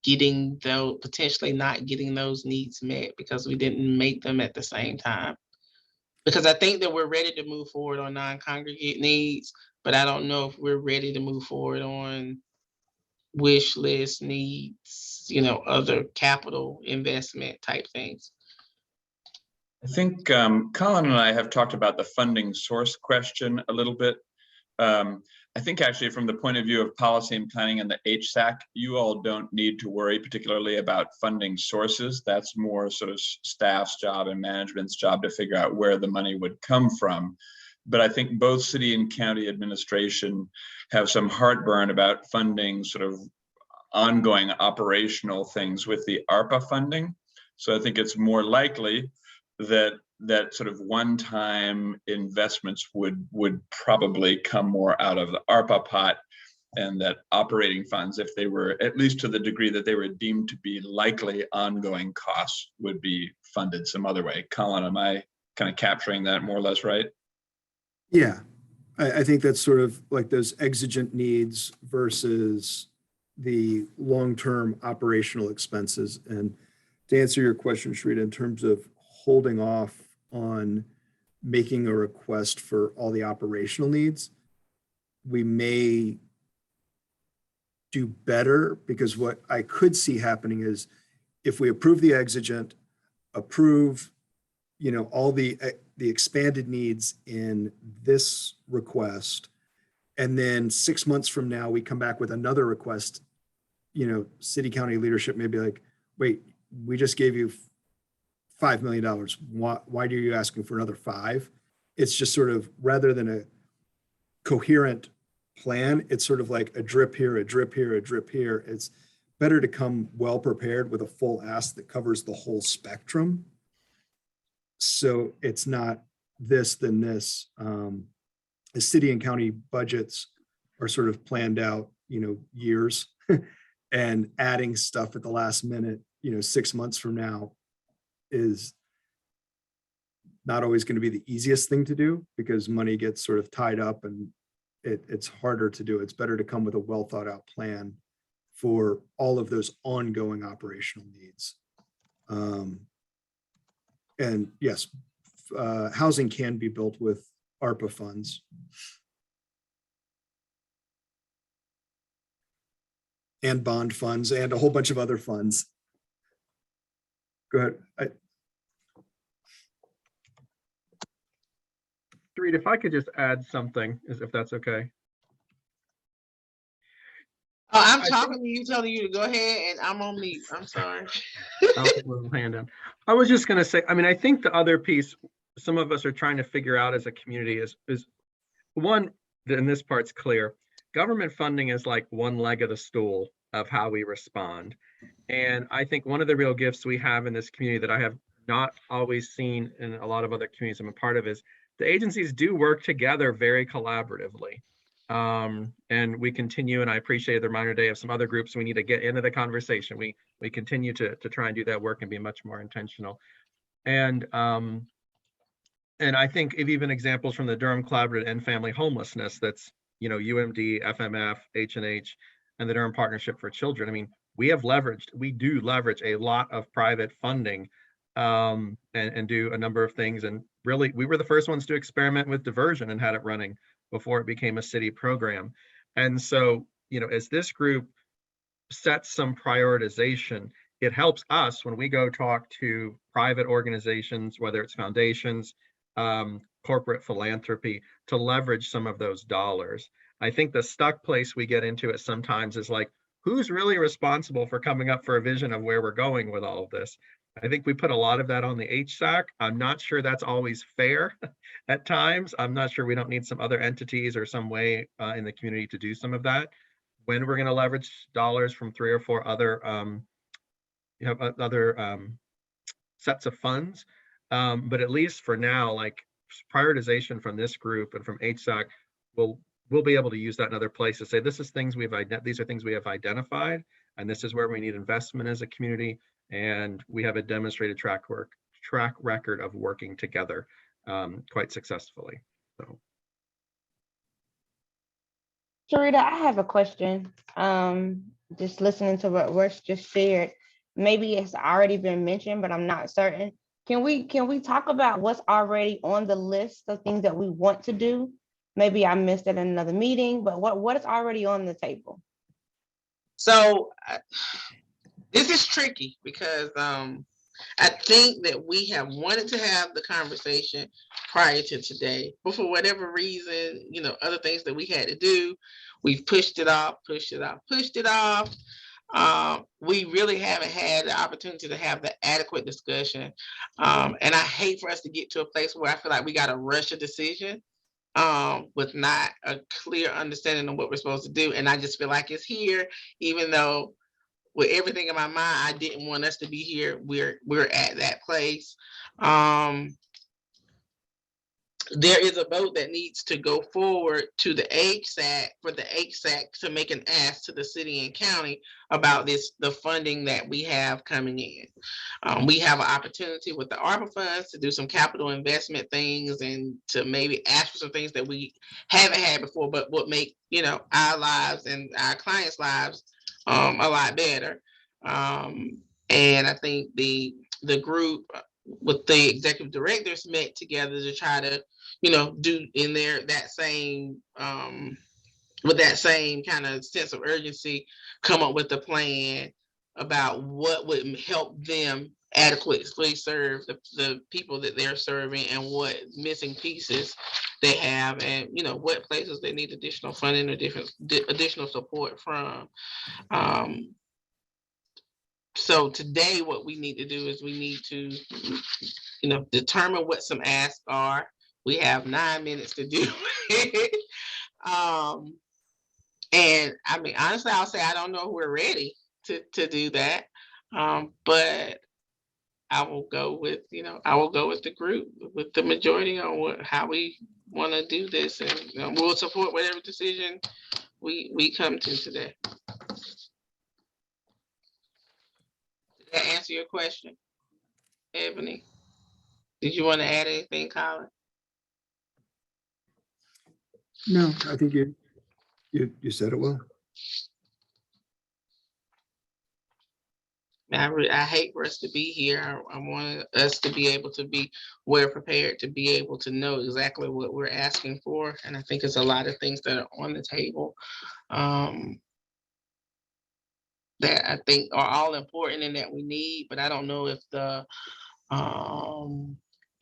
potentially not getting those needs met because we didn't make them at the same time? Because I think that we're ready to move forward on non-congregate needs, but I don't know if we're ready to move forward on wish list needs, other capital investment type things. I think Colin and I have talked about the funding source question a little bit. I think actually from the point of view of policy and planning and the HSAC, you all don't need to worry particularly about funding sources. That's more sort of staff's job and management's job to figure out where the money would come from. But I think both city and county administration have some heartburn about funding sort of ongoing operational things with the ARPA funding. So I think it's more likely that sort of one-time investments would probably come more out of the ARPA pot, and that operating funds, if they were, at least to the degree that they were deemed to be likely ongoing costs, would be funded some other way. Colin, am I kind of capturing that more or less, right? Yeah, I think that's sort of like those exigent needs versus the long-term operational expenses. And to answer your question, Sharita, in terms of holding off on making a request for all the operational needs, we may do better, because what I could see happening is if we approve the exigent, approve, all the expanded needs in this request, and then 6 months from now, we come back with another request, city county leadership may be like, wait, we just gave you $5 million. Why are you asking for another 5? It's just sort of, rather than a coherent plan, it's sort of like a drip here, a drip here, a drip here. It's better to come well prepared with a full ask that covers the whole spectrum. So it's not this, then this. The city and county budgets are sort of planned out, years, and adding stuff at the last minute, 6 months from now is not always going to be the easiest thing to do, because money gets sort of tied up and it's harder to do. It's better to come with a well thought out plan for all of those ongoing operational needs. And yes, housing can be built with ARPA funds. And bond funds and a whole bunch of other funds. Go ahead. Reed, if I could just add something, if that's okay. Oh, I'm talking to you, telling you to go ahead, and I'm on mute. I'm sorry. I'll put my hand down. I was just going to say, I think the other piece some of us are trying to figure out as a community is one, and this part's clear, government funding is like one leg of the stool of how we respond. And I think one of the real gifts we have in this community that I have not always seen in a lot of other communities I'm a part of is the agencies do work together very collaboratively. And we continue, and I appreciate the reminder today of some other groups we need to get into the conversation. We continue to try and do that work and be much more intentional. And I think of even examples from the Durham Collaborative and Family Homelessness, that's, UMD, FMF, H&H, and the Durham Partnership for Children. We do leverage a lot of private funding and do a number of things. And really, we were the first ones to experiment with diversion and had it running before it became a city program. And so, as this group sets some prioritization, it helps us when we go talk to private organizations, whether it's foundations, corporate philanthropy, to leverage some of those dollars. I think the stuck place we get into it sometimes is like, who's really responsible for coming up for a vision of where we're going with all of this? I think we put a lot of that on the HSAC. I'm not sure that's always fair at times. I'm not sure we don't need some other entities or some way in the community to do some of that. When we're going to leverage dollars from 3 or 4 other sets of funds. But at least for now, like prioritization from this group and from HSAC, we'll be able to use that in other places. Say these are things we have identified, and this is where we need investment as a community. And we have a demonstrated track record of working together quite successfully. So, Sharita, I have a question. Just listening to what Rush just shared, maybe it's already been mentioned, but I'm not certain. Can we talk about what's already on the list of things that we want to do? Maybe I missed it in another meeting, but what is already on the table? So this is tricky because I think that we have wanted to have the conversation prior to today, but for whatever reason, other things that we had to do, we've pushed it off. We really haven't had the opportunity to have the adequate discussion. And I hate for us to get to a place where I feel like we got to rush a decision with not a clear understanding of what we're supposed to do. And I just feel like it's here, even though with everything in my mind, I didn't want us to be here. We're at that place. there is a vote that needs to go forward to the HSAC for the HSAC to make an ask to the city and county about the funding that we have coming in. We have an opportunity with the ARPA funds to do some capital investment things and to maybe ask for some things that we haven't had before, but would make, our lives and our clients' lives a lot better. And I think the group with the executive directors met together to try to, do in there that same with that same kind of sense of urgency, come up with a plan about what would help them adequately serve the people that they're serving and what missing pieces they have, and what places they need additional funding or additional support from. So today what we need to do is we need to determine what some asks are. We have 9 minutes to do it. And I mean, honestly, I'll say I don't know if we're ready to do that. But I will go with the group, with the majority on how we want to do this, and we'll support whatever decision we come to today. Did that answer your question, Ebony? Did you want to add anything, Colin? No, I think you said it well. I hate for us to be here. I want us to be able to be well prepared, to be able to know exactly what we're asking for. And I think it's a lot of things that are on the table that I think are all important and that we need, but I don't know if the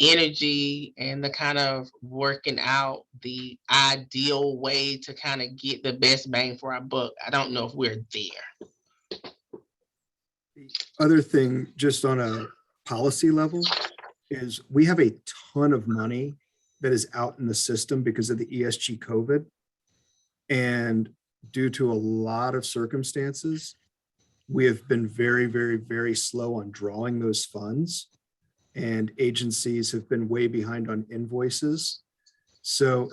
energy and the kind of working out the ideal way to kind of get the best bang for our buck, I don't know if we're there. The other thing, just on a policy level, is we have a ton of money that is out in the system because of the ESG COVID. And due to a lot of circumstances, we have been very, very, very slow on drawing those funds. And agencies have been way behind on invoices. So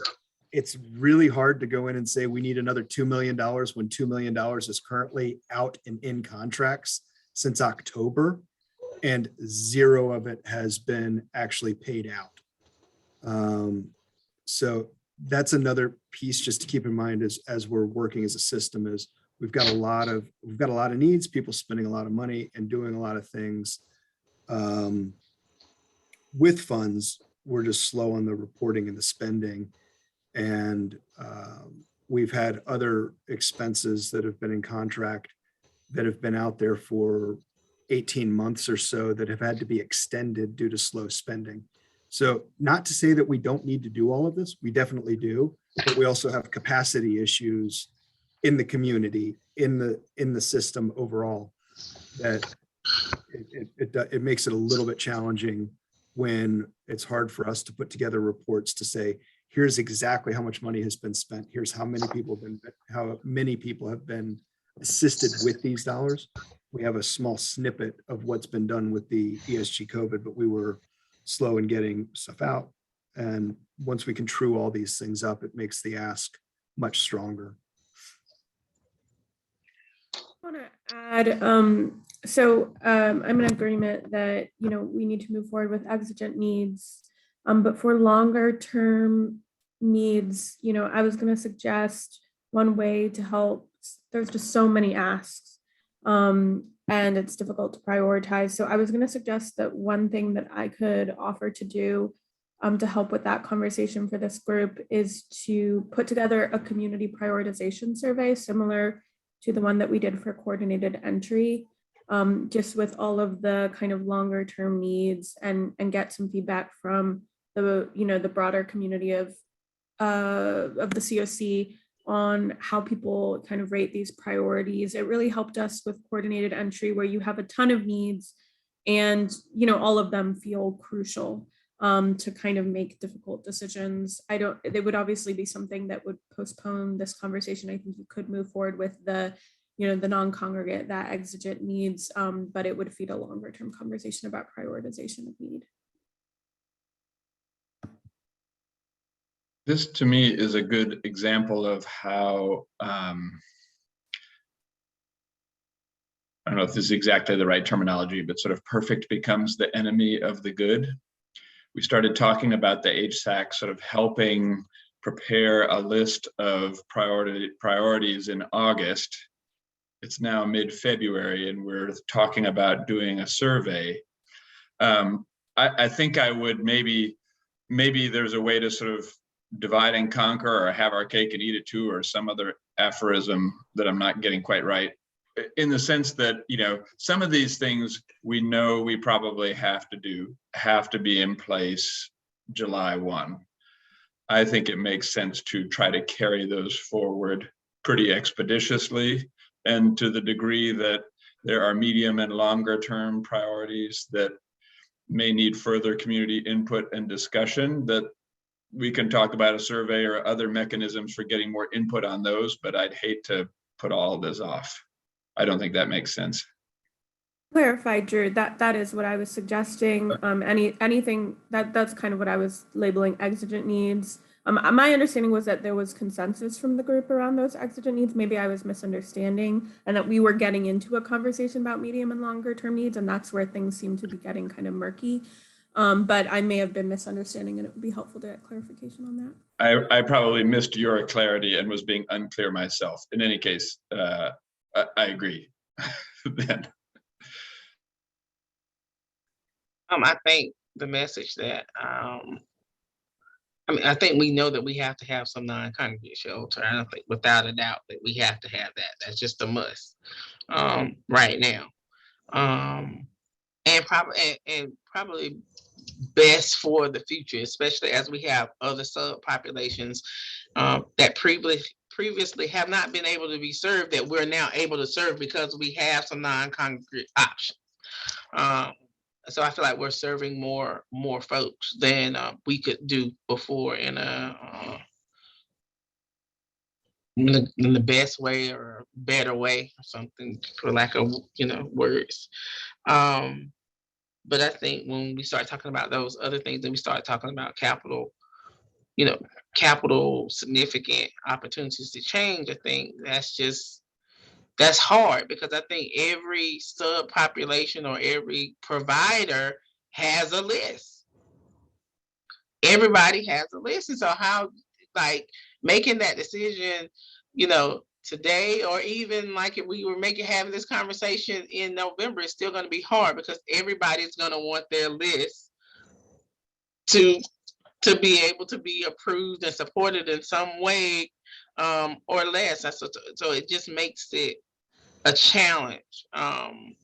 it's really hard to go in and say we need another $2 million when $2 million is currently out and in contracts since October, and 0 of it has been actually paid out. So that's another piece just to keep in mind as we're working as a system, is we've got a lot of needs, people spending a lot of money and doing a lot of things. With funds, we're just slow on the reporting and the spending. And we've had other expenses that have been in contract that have been out there for 18 months or so that have had to be extended due to slow spending. So not to say that we don't need to do all of this, we definitely do, but we also have capacity issues in the community, in the system overall, that it makes it a little bit challenging when it's hard for us to put together reports to say, here's exactly how much money has been spent. Here's how many people have been assisted with these dollars. We have a small snippet of what's been done with the ESG COVID, but we were slow in getting stuff out. And once we can true all these things up, it makes the ask much stronger. I want to add, so I'm in agreement that, we need to move forward with exigent needs, but for longer term needs, I was going to suggest one way to help. There's just so many asks, and it's difficult to prioritize. So I was going to suggest that one thing that I could offer to do to help with that conversation for this group is to put together a community prioritization survey similar to the one that we did for coordinated entry, just with all of the kind of longer term needs, and get some feedback from the broader community of the COC on how people kind of rate these priorities. It really helped us with coordinated entry, where you have a ton of needs and all of them feel crucial to kind of make difficult decisions. It would obviously be something that would postpone this conversation. I think you could move forward with the non-congregate, that exigent needs, but it would feed a longer term conversation about prioritization of need. This to me is a good example of how, I don't know if this is exactly the right terminology, but sort of perfect becomes the enemy of the good. We started talking about the HSAC sort of helping prepare a list of priorities in August. It's now mid-February and we're talking about doing a survey. I think I would maybe there's a way to sort of divide and conquer, or have our cake and eat it too, or some other aphorism that I'm not getting quite right, in the sense that, you know, some of these things we know we probably have to be in place July 1. I think it makes sense to try to carry those forward pretty expeditiously, and to the degree that there are medium and longer term priorities that may need further community input and discussion, that we can talk about a survey or other mechanisms for getting more input on those, but I'd hate to put all of this off. I don't think that makes sense. Clarify, Drew, that is what I was suggesting. Anything that's kind of what I was labeling exigent needs. My understanding was that there was consensus from the group around those exigent needs. Maybe I was misunderstanding, and that we were getting into a conversation about medium and longer term needs, and that's where things seem to be getting kind of murky. But I may have been misunderstanding, and it would be helpful to get clarification on that. I probably missed your clarity and was being unclear myself. In any case, I agree. Then. I think the message that I think we know that we have to have some non-congregate shelter. I don't think without a doubt that we have to have that. That's just a must right now. And probably best for the future, especially as we have other subpopulations that previously have not been able to be served, that we're now able to serve because we have some non-congregate options. So I feel like we're serving more folks than we could do before in the best way or better way, or something, for lack of words. But I think when we start talking about those other things, then we start talking about capital significant opportunities to change. I think that's hard, because I think every subpopulation or every provider has a list. Everybody has a list. And so how, like, making that decision, today, or even like if we were having this conversation in November, it's still going to be hard, because everybody's going to want their list to be able to be approved and supported in some way, or less. So it just makes it a challenge. And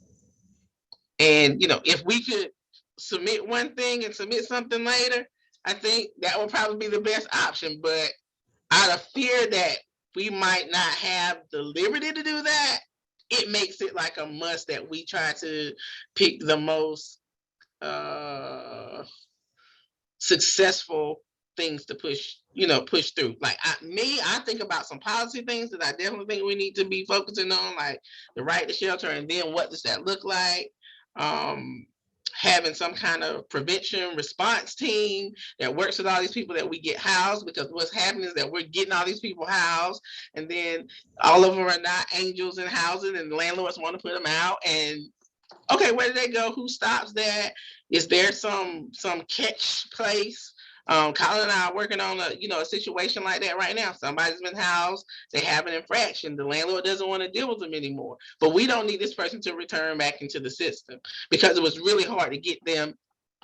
if we could submit one thing and submit something later, I think that would probably be the best option. But out of fear that we might not have the liberty to do that, it makes it like a must that we try to pick the most successful things to push through. Like I think about some policy things that I definitely think we need to be focusing on, like the right to shelter, and then what does that look like? Having some kind of prevention response team that works with all these people that we get housed, because what's happening is that we're getting all these people housed, and then all of them are not angels in housing, and the landlords want to put them out. And okay, where do they go? Who stops that? Is there some catch place? Colin and I are working on a situation like that right now. Somebody's been housed, they have an infraction. The landlord doesn't want to deal with them anymore. But we don't need this person to return back into the system, because it was really hard to get them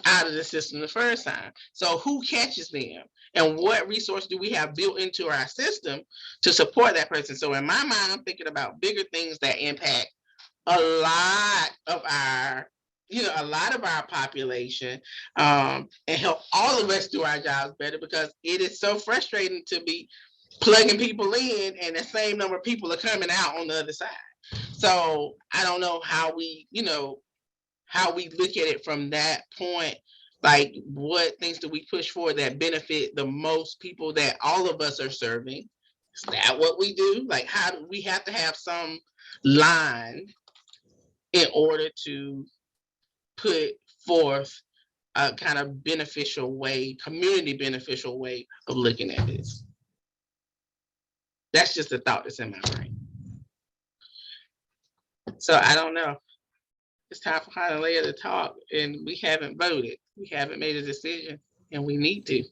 out of the system the first time. So who catches them? And what resource do we have built into our system to support that person? So in my mind, I'm thinking about bigger things that impact a lot of our population, and help all of us do our jobs better, because it is so frustrating to be plugging people in and the same number of people are coming out on the other side. So I don't know how we look at it from that point. Like, what things do we push for that benefit the most people that all of us are serving? Is that what we do? Like, how do we have to have some line in order to put forth a kind of beneficial way, community beneficial way of looking at this. That's just a thought that's in my brain. So I don't know. It's time for Hanalea to talk, and we haven't voted. We haven't made a decision, and we need to.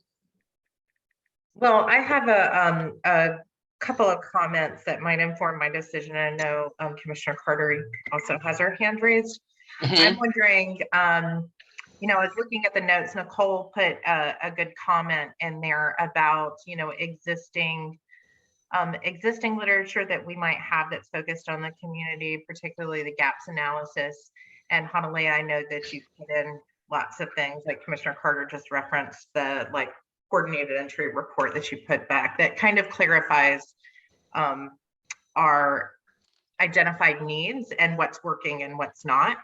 Well, I have a couple of comments that might inform my decision. I know Commissioner Carter also has her hand raised. I'm wondering, you know, I was looking at the notes. Nicole put a good comment in there about, you know, existing literature that we might have that's focused on the community, particularly the gaps analysis. And Hanalea, I know that you put in lots of things, like Commissioner Carter just referenced the coordinated entry report that you put back that kind of clarifies our identified needs and what's working and what's not.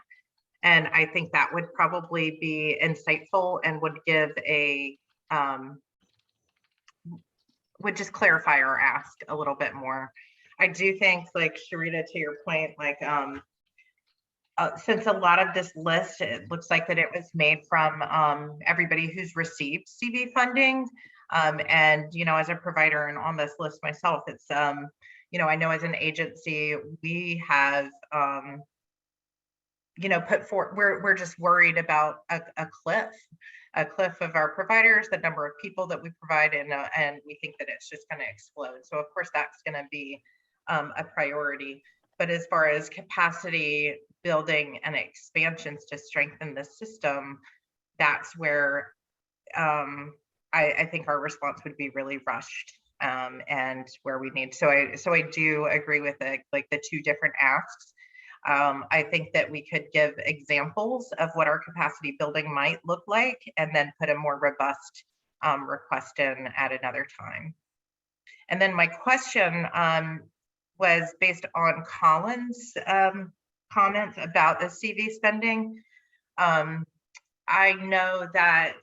And I think that would probably be insightful and would give a would just clarify our ask a little bit more. I do think, like Sharita, to your point, since a lot of this list, it looks like that it was made from everybody who's received CV funding. And, you know, as a provider and on this list myself, it's, you know, I know as an agency, we have, you know, put forth, we're just worried about a cliff of our providers, the number of people that we provide, and we think that it's just going to explode. So of course that's going to be a priority. But as far as capacity building and expansions to strengthen the system, that's where I think our response would be really rushed and where we need. So I do agree with the two different asks. I think that we could give examples of what our capacity building might look like, and then put a more robust request in at another time. And then my question was based on Colin's comments about the CV spending. I know that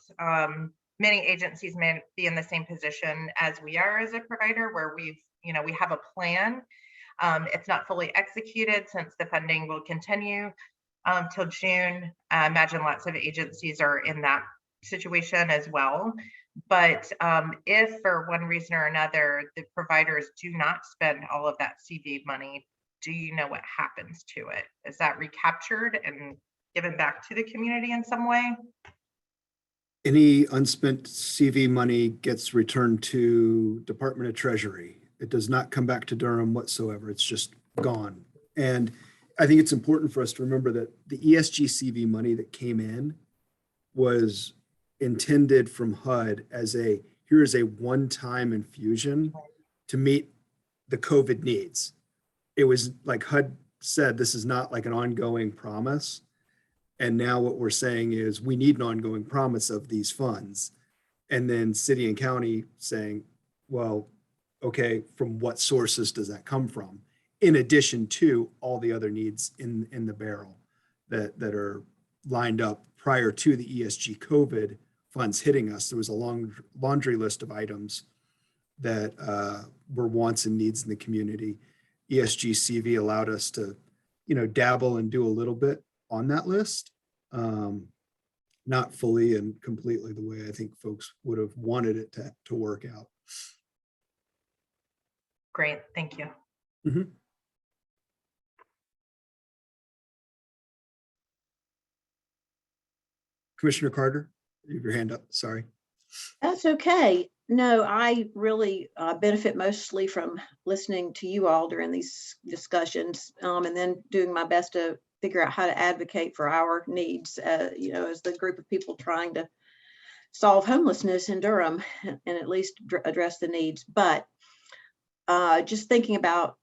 many agencies may be in the same position as we are as a provider, where we have a plan. It's not fully executed since the funding will continue till June. I imagine lots of agencies are in that situation as well. But if for one reason or another, the providers do not spend all of that CV money, do you know what happens to it? Is that recaptured and given back to the community in some way? Any unspent CV money gets returned to Department of Treasury. It does not come back to Durham whatsoever. It's just gone. And I think it's important for us to remember that the ESG CV money that came in was intended from HUD as here is a one-time infusion to meet the COVID needs. It was like HUD said, this is not like an ongoing promise. And now what we're saying is we need an ongoing promise of these funds. And then city and county saying, well, okay, from what sources does that come from? In addition to all the other needs in the barrel that are lined up prior to the ESG COVID funds hitting us. There was a long laundry list of items that were wants and needs in the community. ESG CV allowed us to, dabble and do a little bit on that list. Not fully and completely the way I think folks would have wanted it to work out. Great, thank you. Mm-hmm. Commissioner Carter, you have your hand up, sorry. That's okay. No, I really benefit mostly from listening to you all during these discussions, and then doing my best to figure out how to advocate for our needs, as the group of people trying to solve homelessness in Durham and at least address the needs. But just thinking about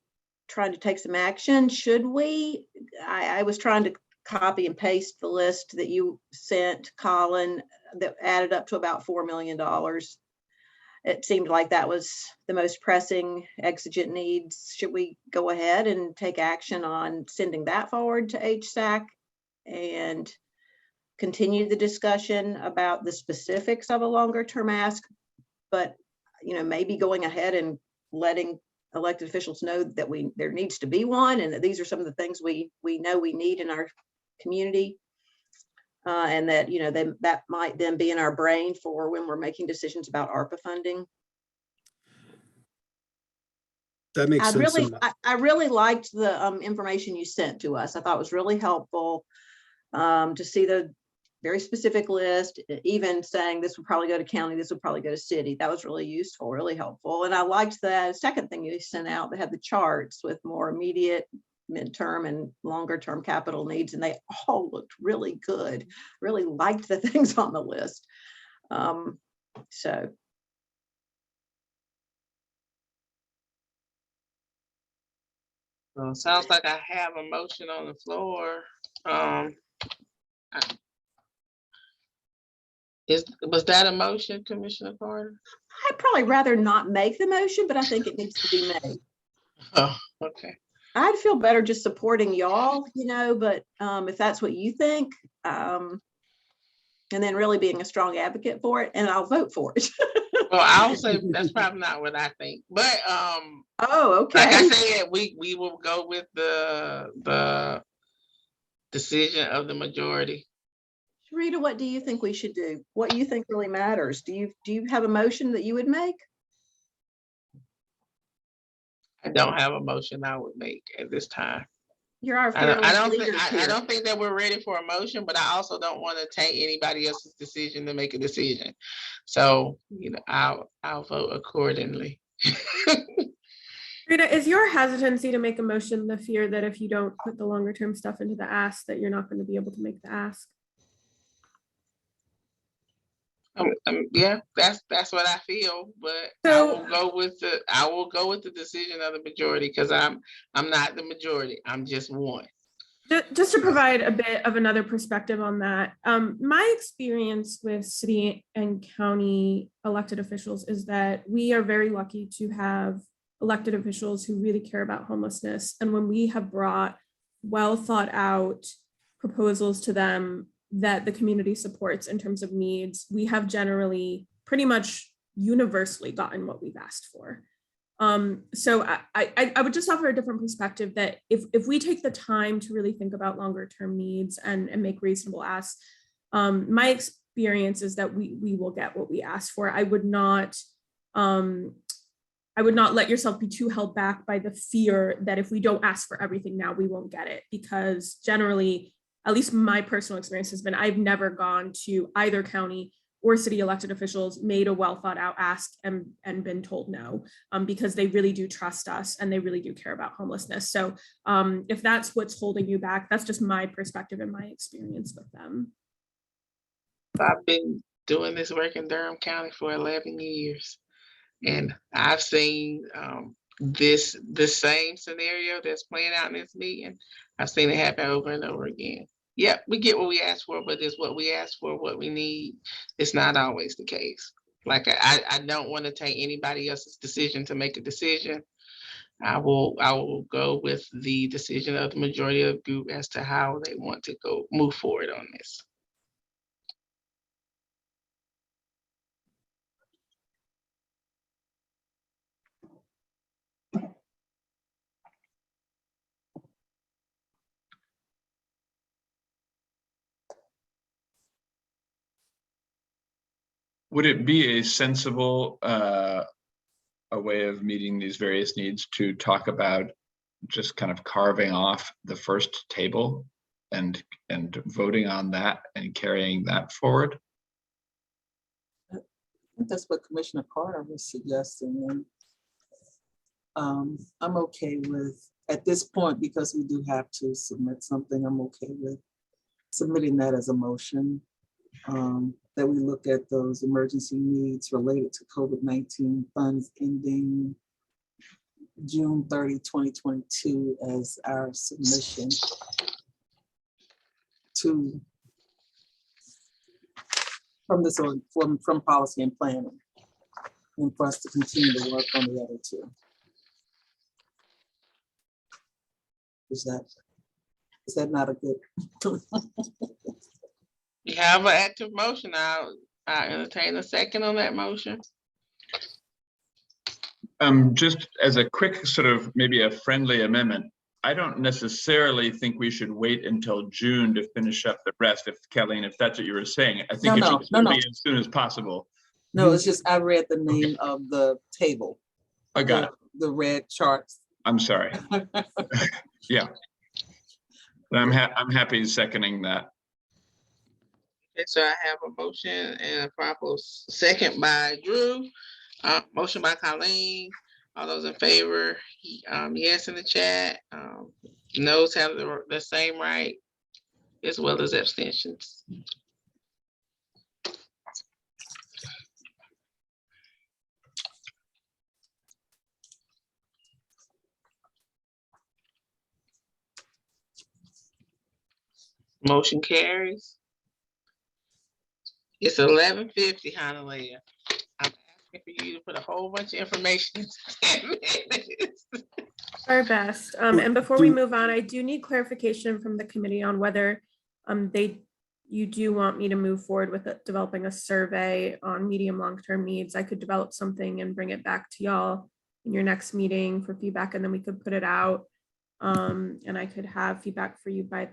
trying to take some action, should we? I was trying to copy and paste the list that you sent, Colin, that added up to about $4 million. It seemed like that was the most pressing exigent needs. Should we go ahead and take action on sending that forward to HSAC and continue the discussion about the specifics of a longer term ask, but maybe going ahead and letting elected officials know that there needs to be one, and that these are some of the things we know we need in our community? And that, you know, that might then be in our brain for when we're making decisions about ARPA funding. That makes sense. I really liked the information you sent to us. I thought it was really helpful to see the very specific list, even saying this would probably go to county, this would probably go to city. That was really useful, really helpful. And I liked the second thing you sent out that had the charts with more immediate, midterm, and longer term capital needs. And they all looked really good. Really liked the things on the list. So. Well, sounds like I have a motion on the floor. Was that a motion, Commissioner Carter? I'd probably rather not make the motion, but I think it needs to be made. Oh, okay. I'd feel better just supporting y'all, you know, but if that's what you think, and then really being a strong advocate for it, and I'll vote for it. Well, I'll say that's probably not what I think, but oh, okay. Like I said, we will go with the decision of the majority. Rita, what do you think we should do? What do you think really matters? Do you have a motion that you would make? I don't have a motion I would make at this time. You're our I don't think that we're ready for a motion, but I also don't want to take anybody else's decision to make a decision. So, you know, I'll vote accordingly. Rita, is your hesitancy to make a motion the fear that if you don't put the longer term stuff into the ask, that you're not going to be able to make the ask? Yeah, that's what I feel, but So, I will go with the decision of the majority because I'm not the majority. I'm just one. Just to provide a bit of another perspective on that, my experience with city and county elected officials is that we are very lucky to have elected officials who really care about homelessness. And when we have brought well thought out proposals to them that the community supports in terms of needs, we have generally pretty much universally gotten what we've asked for. So I would just offer a different perspective that if we take the time to really think about longer term needs and make reasonable asks, my experience is that we will get what we ask for. I would not let yourself be too held back by the fear that if we don't ask for everything now, we won't get it, because generally, at least my personal experience has been, I've never gone to either county or city elected officials, made a well thought out ask and been told no, because they really do trust us and they really do care about homelessness. So if that's what's holding you back, that's just my perspective and my experience with them. I've been doing this work in Durham County for 11 years. And I've seen the same scenario that's playing out in this meeting. I've seen it happen over and over again. Yeah, we get what we ask for, but it's what we ask for, what we need. It's not always the case. Like I don't want to take anybody else's decision to make a decision. I will go with the decision of the majority of the group as to how they want to move forward on this. Would it be a sensible a way of meeting these various needs to talk about just kind of carving off the first table and voting on that and carrying that forward? I think that's what Commissioner Carter was suggesting. And I'm okay with, at this point, because we do have to submit something, I'm okay with submitting that as a motion. That we look at those emergency needs related to COVID-19 funds ending June 30, 2022 as our submission from policy and planning, and for us to continue to work on the other two. Is that not a good? You have an active motion. I'll entertain a second on that motion. Just as a quick sort of maybe a friendly amendment, I don't necessarily think we should wait until June to finish up the rest. If Colleen, if that's what you were saying, I think it should still be as soon as possible. No, it's just, I read the name of the table. I got it. The red charts. I'm sorry. Yeah. But I'm happy seconding that. Okay, so I have a motion and a proper second by Drew. Motion by Colleen. All those in favor, yes in the chat. Noes have the same right, as well as abstentions. Motion carries. It's 11:50, Hanalea. I'm asking for you to put a whole bunch of information in 10 minutes. Our best. And before we move on, I do need clarification from the committee on whether you do want me to move forward with developing a survey on medium long-term needs. I could develop something and bring it back to y'all in your next meeting for feedback, and then we could put it out. And I could have feedback for you by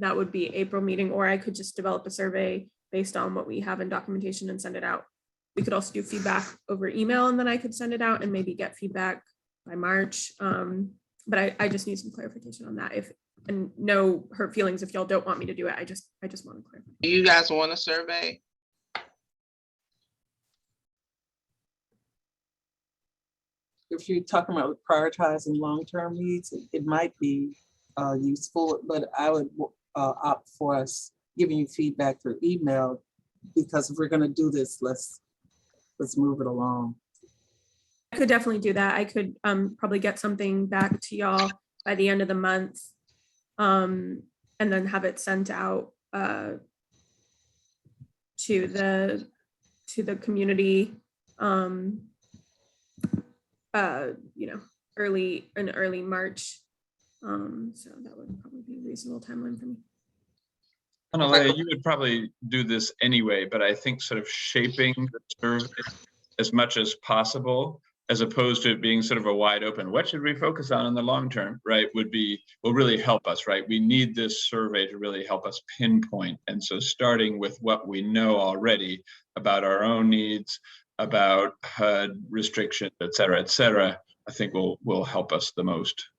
that would be April meeting, or I could just develop a survey based on what we have in documentation and send it out. We could also do feedback over email, and then I could send it out and maybe get feedback by March. But I just need some clarification on that. And no hurt feelings if y'all don't want me to do it. I just want to clarify. Do you guys want a survey? If you're talking about prioritizing long-term needs, it might be useful, but I would opt for us giving you feedback through email, because if we're going to do this, let's move it along. I could definitely do that. I could probably get something back to y'all by the end of the month, and then have it sent out to the community, early March. So that would probably be a reasonable timeline for me. Hanalea, you would probably do this anyway, but I think sort of shaping the survey as much as possible, as opposed to it being sort of a wide open, what should we focus on in the long term, right, will really help us, right? We need this survey to really help us pinpoint. And so starting with what we know already about our own needs, about HUD restrictions, et cetera, I think will help us the most.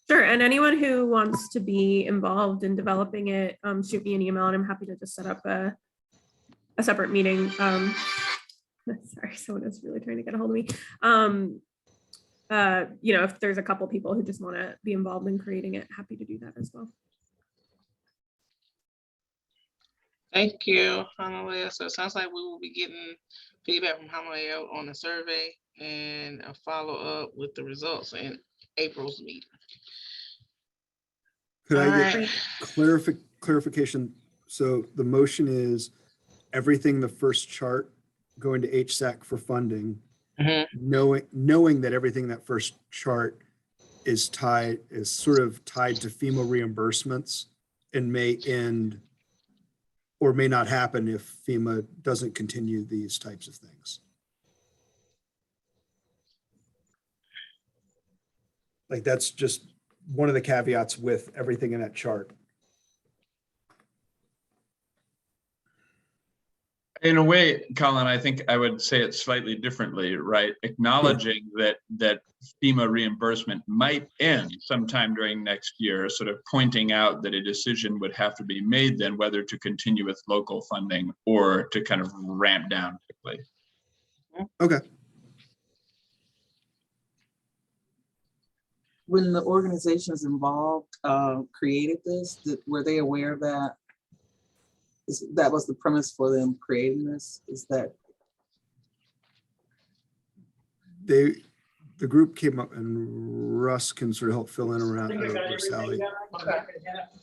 Sure, and anyone who wants to be involved in developing it, shoot me an email, and I'm happy to just set up a separate meeting. Sorry, someone is really trying to get a hold of me. If there's a couple people who just want to be involved in creating it, happy to do that as well. Thank you, Hanalea. So it sounds like we will be getting feedback from Hanalea on the survey and a follow-up with the results in April's meeting. Could I get clarification? So the motion is everything, the first chart, going to HSAC for funding, knowing that everything that first chart is sort of tied to FEMA reimbursements and may end or may not happen if FEMA doesn't continue these types of things. Like, that's just one of the caveats with everything in that chart. In a way, Colin, I think I would say it slightly differently, right? Acknowledging that FEMA reimbursement might end sometime during next year, sort of pointing out that a decision would have to be made then whether to continue with local funding or to kind of ramp down quickly. Okay. When the organizations involved created this, were they aware that that was the premise for them creating this? Is that the group came up, and Russ can sort of help fill in around Sally,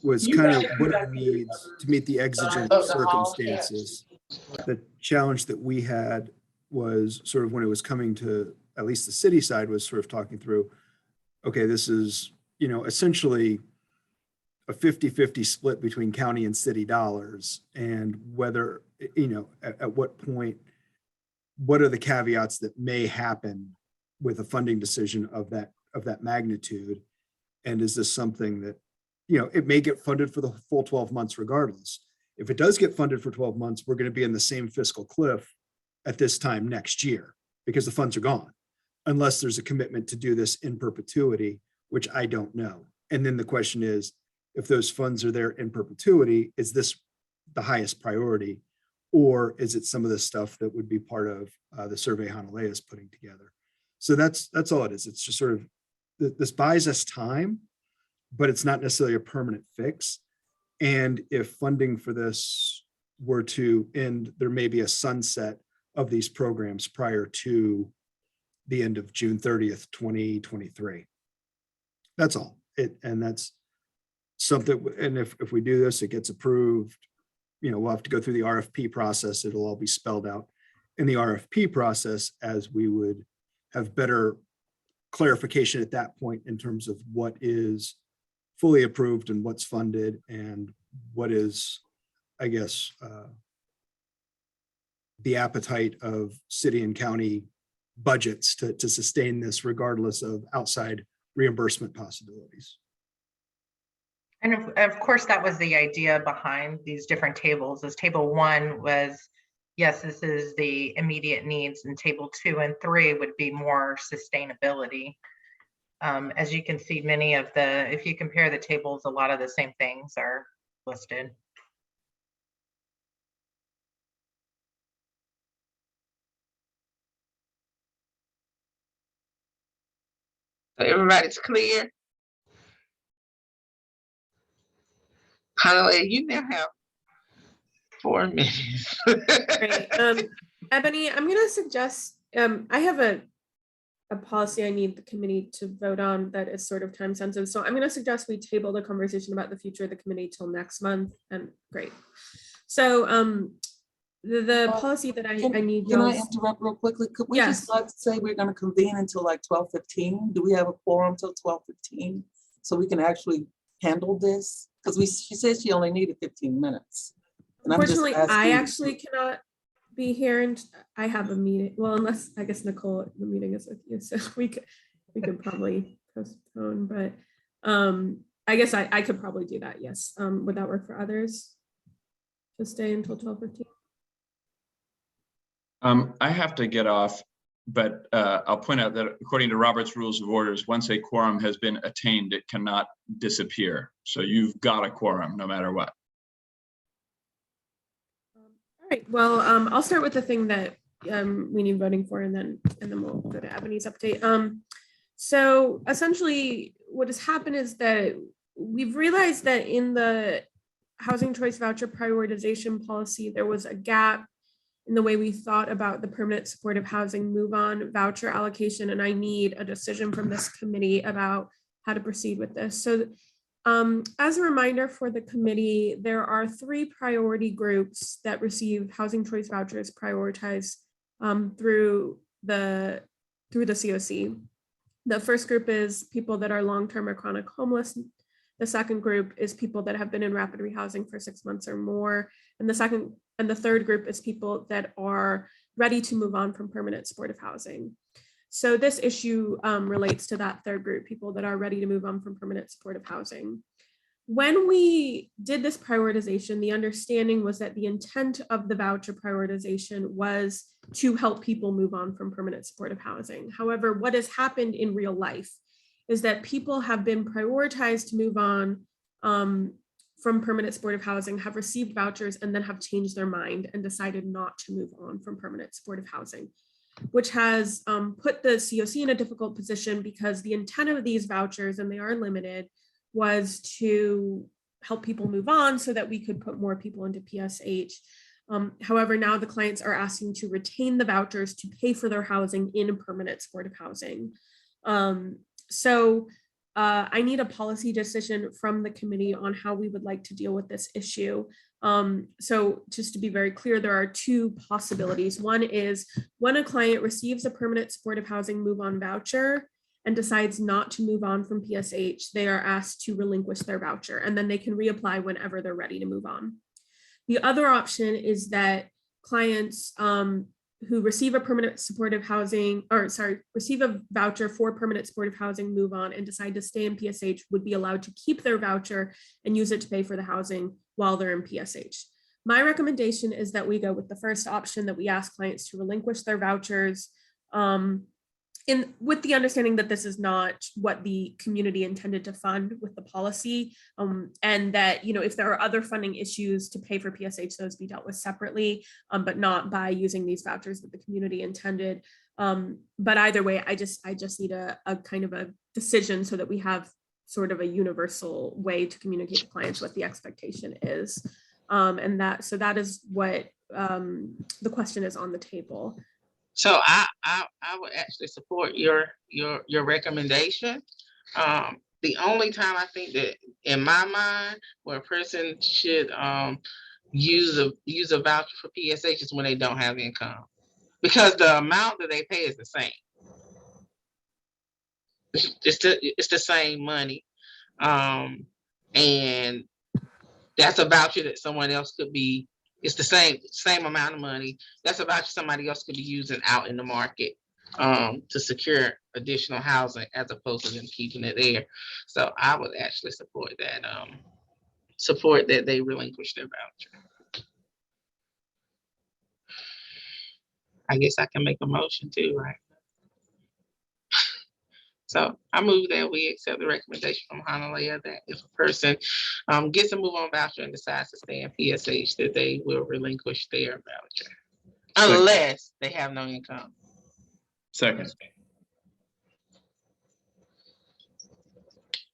was kind of what it needs to meet the exigent circumstances. The challenge that we had was sort of when it was coming to, at least the city side was sort of talking through, okay, this is, essentially a 50-50 split between county and city dollars, and whether, at what point, what are the caveats that may happen with a funding decision of of that magnitude? And is this something that, you know, it may get funded for the full 12 months regardless. If it does get funded for 12 months, we're going to be in the same fiscal cliff at this time next year because the funds are gone, unless there's a commitment to do this in perpetuity, which I don't know. And then the question is, if those funds are there in perpetuity, is this the highest priority? Or is it some of the stuff that would be part of the survey Hanalei is putting together? So that's all it is. It's just sort of, this buys us time, but it's not necessarily a permanent fix. And if funding for this were to end, there may be a sunset of these programs prior to the end of June 30th, 2023. That's all. And that's something, and if we do this, it gets approved, you know, we'll have to go through the RFP process. It'll all be spelled out in the RFP process as we would have better clarification at that point in terms of what is fully approved and what's funded and what is, I guess, the appetite of city and county budgets to sustain this regardless of outside reimbursement possibilities. And of course, that was the idea behind these different tables. As table 1 was, yes, this is the immediate needs, and table 2 and 3 would be more sustainability. As you can see, many of the, if you compare the tables, a lot of the same things are listed. So everybody's clear. Hanalei, you now have 4 minutes. Great. Ebony, I'm going to suggest, I have a policy I need the committee to vote on that is sort of time sensitive. So I'm going to suggest we table the conversation about the future of the committee till next month. And great. So the policy that I need. Can I interrupt real quickly? Could we just like say we're going to convene until like 12:15? Do we have a quorum till 12:15 so we can actually handle this? Because she said she only needed 15 minutes. And unfortunately, I actually cannot be here, and I have a meeting. Well, unless I guess Nicole, the meeting is with you, so we could probably postpone. But I guess I could probably do that. Yes. Would that work for others? To stay until 12:15. I have to get off, but I'll point out that according to Robert's Rules of Orders, once a quorum has been attained, it cannot disappear. So you've got a quorum no matter what. All right, well, I'll start with the thing that we need voting for, and then we'll go to Ebony's update. So essentially what has happened is that we've realized that in the housing choice voucher prioritization policy, there was a gap in the way we thought about the permanent supportive housing move-on voucher allocation, and I need a decision from this committee about how to proceed with this. So as a reminder for the committee, there are 3 priority groups that receive housing choice vouchers prioritized through the COC. The first group is people that are long-term or chronic homeless. The second group is people that have been in rapid rehousing for 6 months or more. And the third group is people that are ready to move on from permanent supportive housing. So this issue relates to that third group, people that are ready to move on from permanent supportive housing. When we did this prioritization, the understanding was that the intent of the voucher prioritization was to help people move on from permanent supportive housing. However, what has happened in real life is that people have been prioritized to move on from permanent supportive housing, have received vouchers, and then have changed their mind and decided not to move on from permanent supportive housing, which has put the COC in a difficult position because the intent of these vouchers, and they are limited, was to help people move on so that we could put more people into PSH. However, now the clients are asking to retain the vouchers to pay for their housing in permanent supportive housing. So I need a policy decision from the committee on how we would like to deal with this issue. So just to be very clear, there are 2 possibilities. One is when a client receives a permanent supportive housing move-on voucher and decides not to move on from PSH, they are asked to relinquish their voucher, and then they can reapply whenever they're ready to move on. The other option is that clients who receive a permanent supportive housing, or sorry, receive a voucher for permanent supportive housing, move on, and decide to stay in PSH would be allowed to keep their voucher and use it to pay for the housing while they're in PSH. My recommendation is that we go with the first option, that we ask clients to relinquish their vouchers, with the understanding that this is not what the community intended to fund with the policy, and that, you know, if there are other funding issues to pay for PSH, those be dealt with separately, but not by using these vouchers that the community intended. But either way, I just need a kind of a decision so that we have sort of a universal way to communicate to clients what the expectation is. And that is what the question is on the table. So I would actually support your recommendation. The only time I think that, in my mind, where a person should use a voucher for PSH is when they don't have income, because the amount that they pay is the same. It's the same money, and that's a voucher that someone else could be. It's the same amount of money. That's a voucher somebody else could be using out in the market to secure additional housing, as opposed to them keeping it there. So I would actually support that they relinquish their voucher. I guess I can make a motion too, right? So I move that we accept the recommendation from Hanalea that if a person gets a move on voucher and decides to stay in PSH, that they will relinquish their voucher unless they have no income. Second.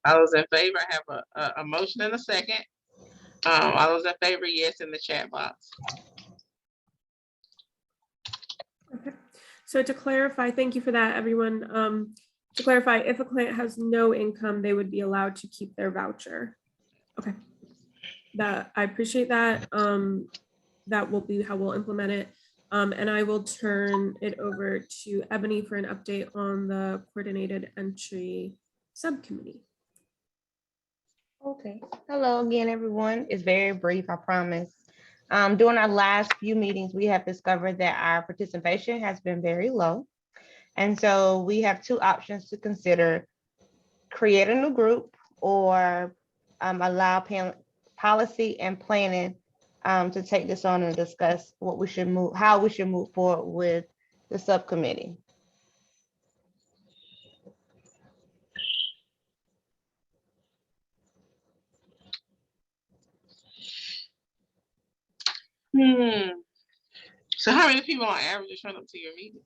All those in favor, I have a motion and a second. All those in favor, yes, in the chat box. Okay. So to clarify, thank you for that, everyone. To clarify, if a client has no income, they would be allowed to keep their voucher. Okay. I appreciate that. That will be how we'll implement it. And I will turn it over to Ebony for an update on the coordinated entry subcommittee. Okay. Hello again, everyone. It's very brief, I promise. During our last few meetings, we have discovered that our participation has been very low. And so we have two options to consider: create a new group, or allow policy and planning to take this on and discuss how we should move forward with the subcommittee. So how many people on average turn up to your meeting?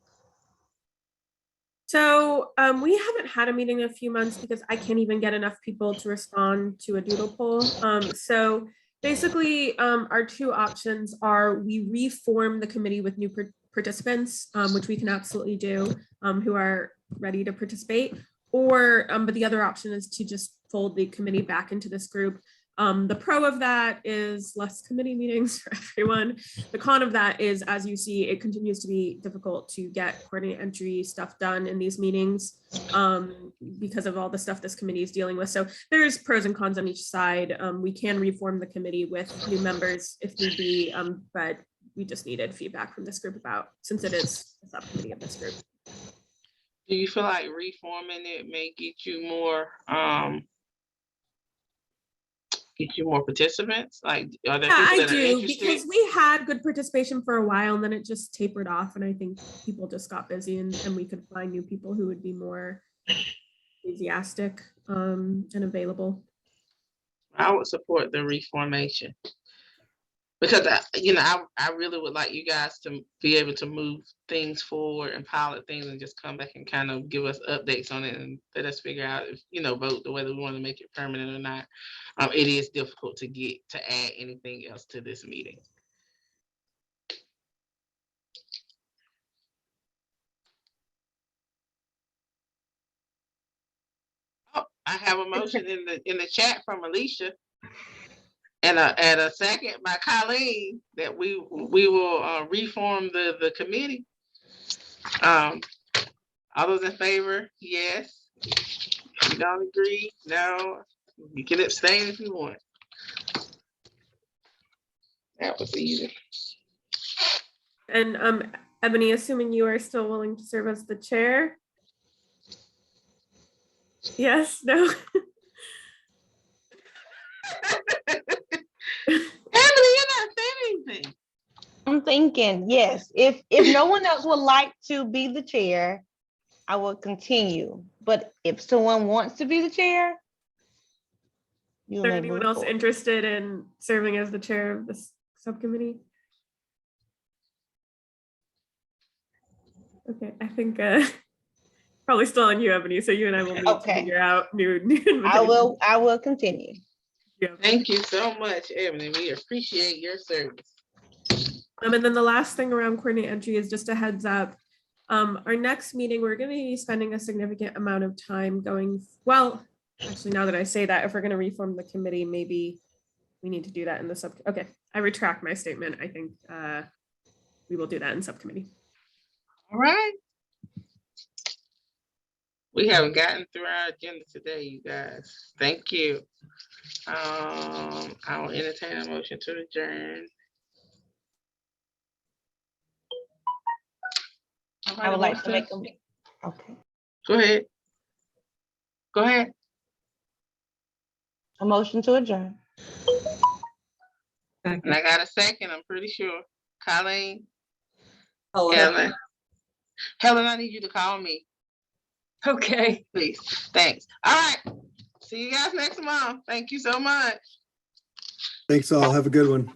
So we haven't had a meeting in a few months because I can't even get enough people to respond to a doodle poll. So basically, our two options are: we reform the committee with new participants, which we can absolutely do, who are ready to participate, or but the other option is to just fold the committee back into this group. The pro of that is less committee meetings for everyone. The con of that is, as you see, it continues to be difficult to get coordinated entry stuff done in these meetings because of all the stuff this committee is dealing with. So there's pros and cons on each side. We can reform the committee with new members if need be, but we just needed feedback from this group since it is a subcommittee of this group. Do you feel like reforming it may get you more participants? Like, are there people that are interested? Because we had good participation for a while and then it just tapered off, and I think people just got busy and we could find new people who would be more enthusiastic and available. I would support the reformation, because I really would like you guys to be able to move things forward and pilot things and just come back and kind of give us updates on it and let us figure out if, vote whether we want to make it permanent or not. It is difficult to add anything else to this meeting. Oh, I have a motion in the chat from Alicia. And a second by Colleen that we will reform the committee. All those in favor? Yes. If you don't agree, no. You can abstain if you want. That was easy. And Ebony, assuming you are still willing to serve as the chair? Yes, no? Emily, you're not saying anything. I'm thinking, yes, if no one else would like to be the chair, I will continue. But if someone wants to be the chair, you Is there may anyone move else forward. interested in serving as the chair of this subcommittee? Okay, I think probably still on you, Ebony, so you and I will need to Okay. figure out new invitations. I will continue. Yeah. Thank you so much, Emily. We appreciate your service. And then the last thing around coordinate entry is just a heads up. Our next meeting, we're going to be spending a significant amount of time going, well, actually, now that I say that, if we're going to reform the committee, maybe we need to do that in the sub. Okay, I retract my statement. I think we will do that in subcommittee. All right. We haven't gotten through our agenda today, you guys. Thank you. I'll entertain a motion to adjourn. I would like to make a, okay, Go ahead. Go ahead. a motion to adjourn. And I got a second, I'm pretty sure. Colleen, Oh, Helen. Helen, I need you to call me, Okay. please. Thanks. All right. See you guys next month. Thank you so much. Thanks all. Have a good one.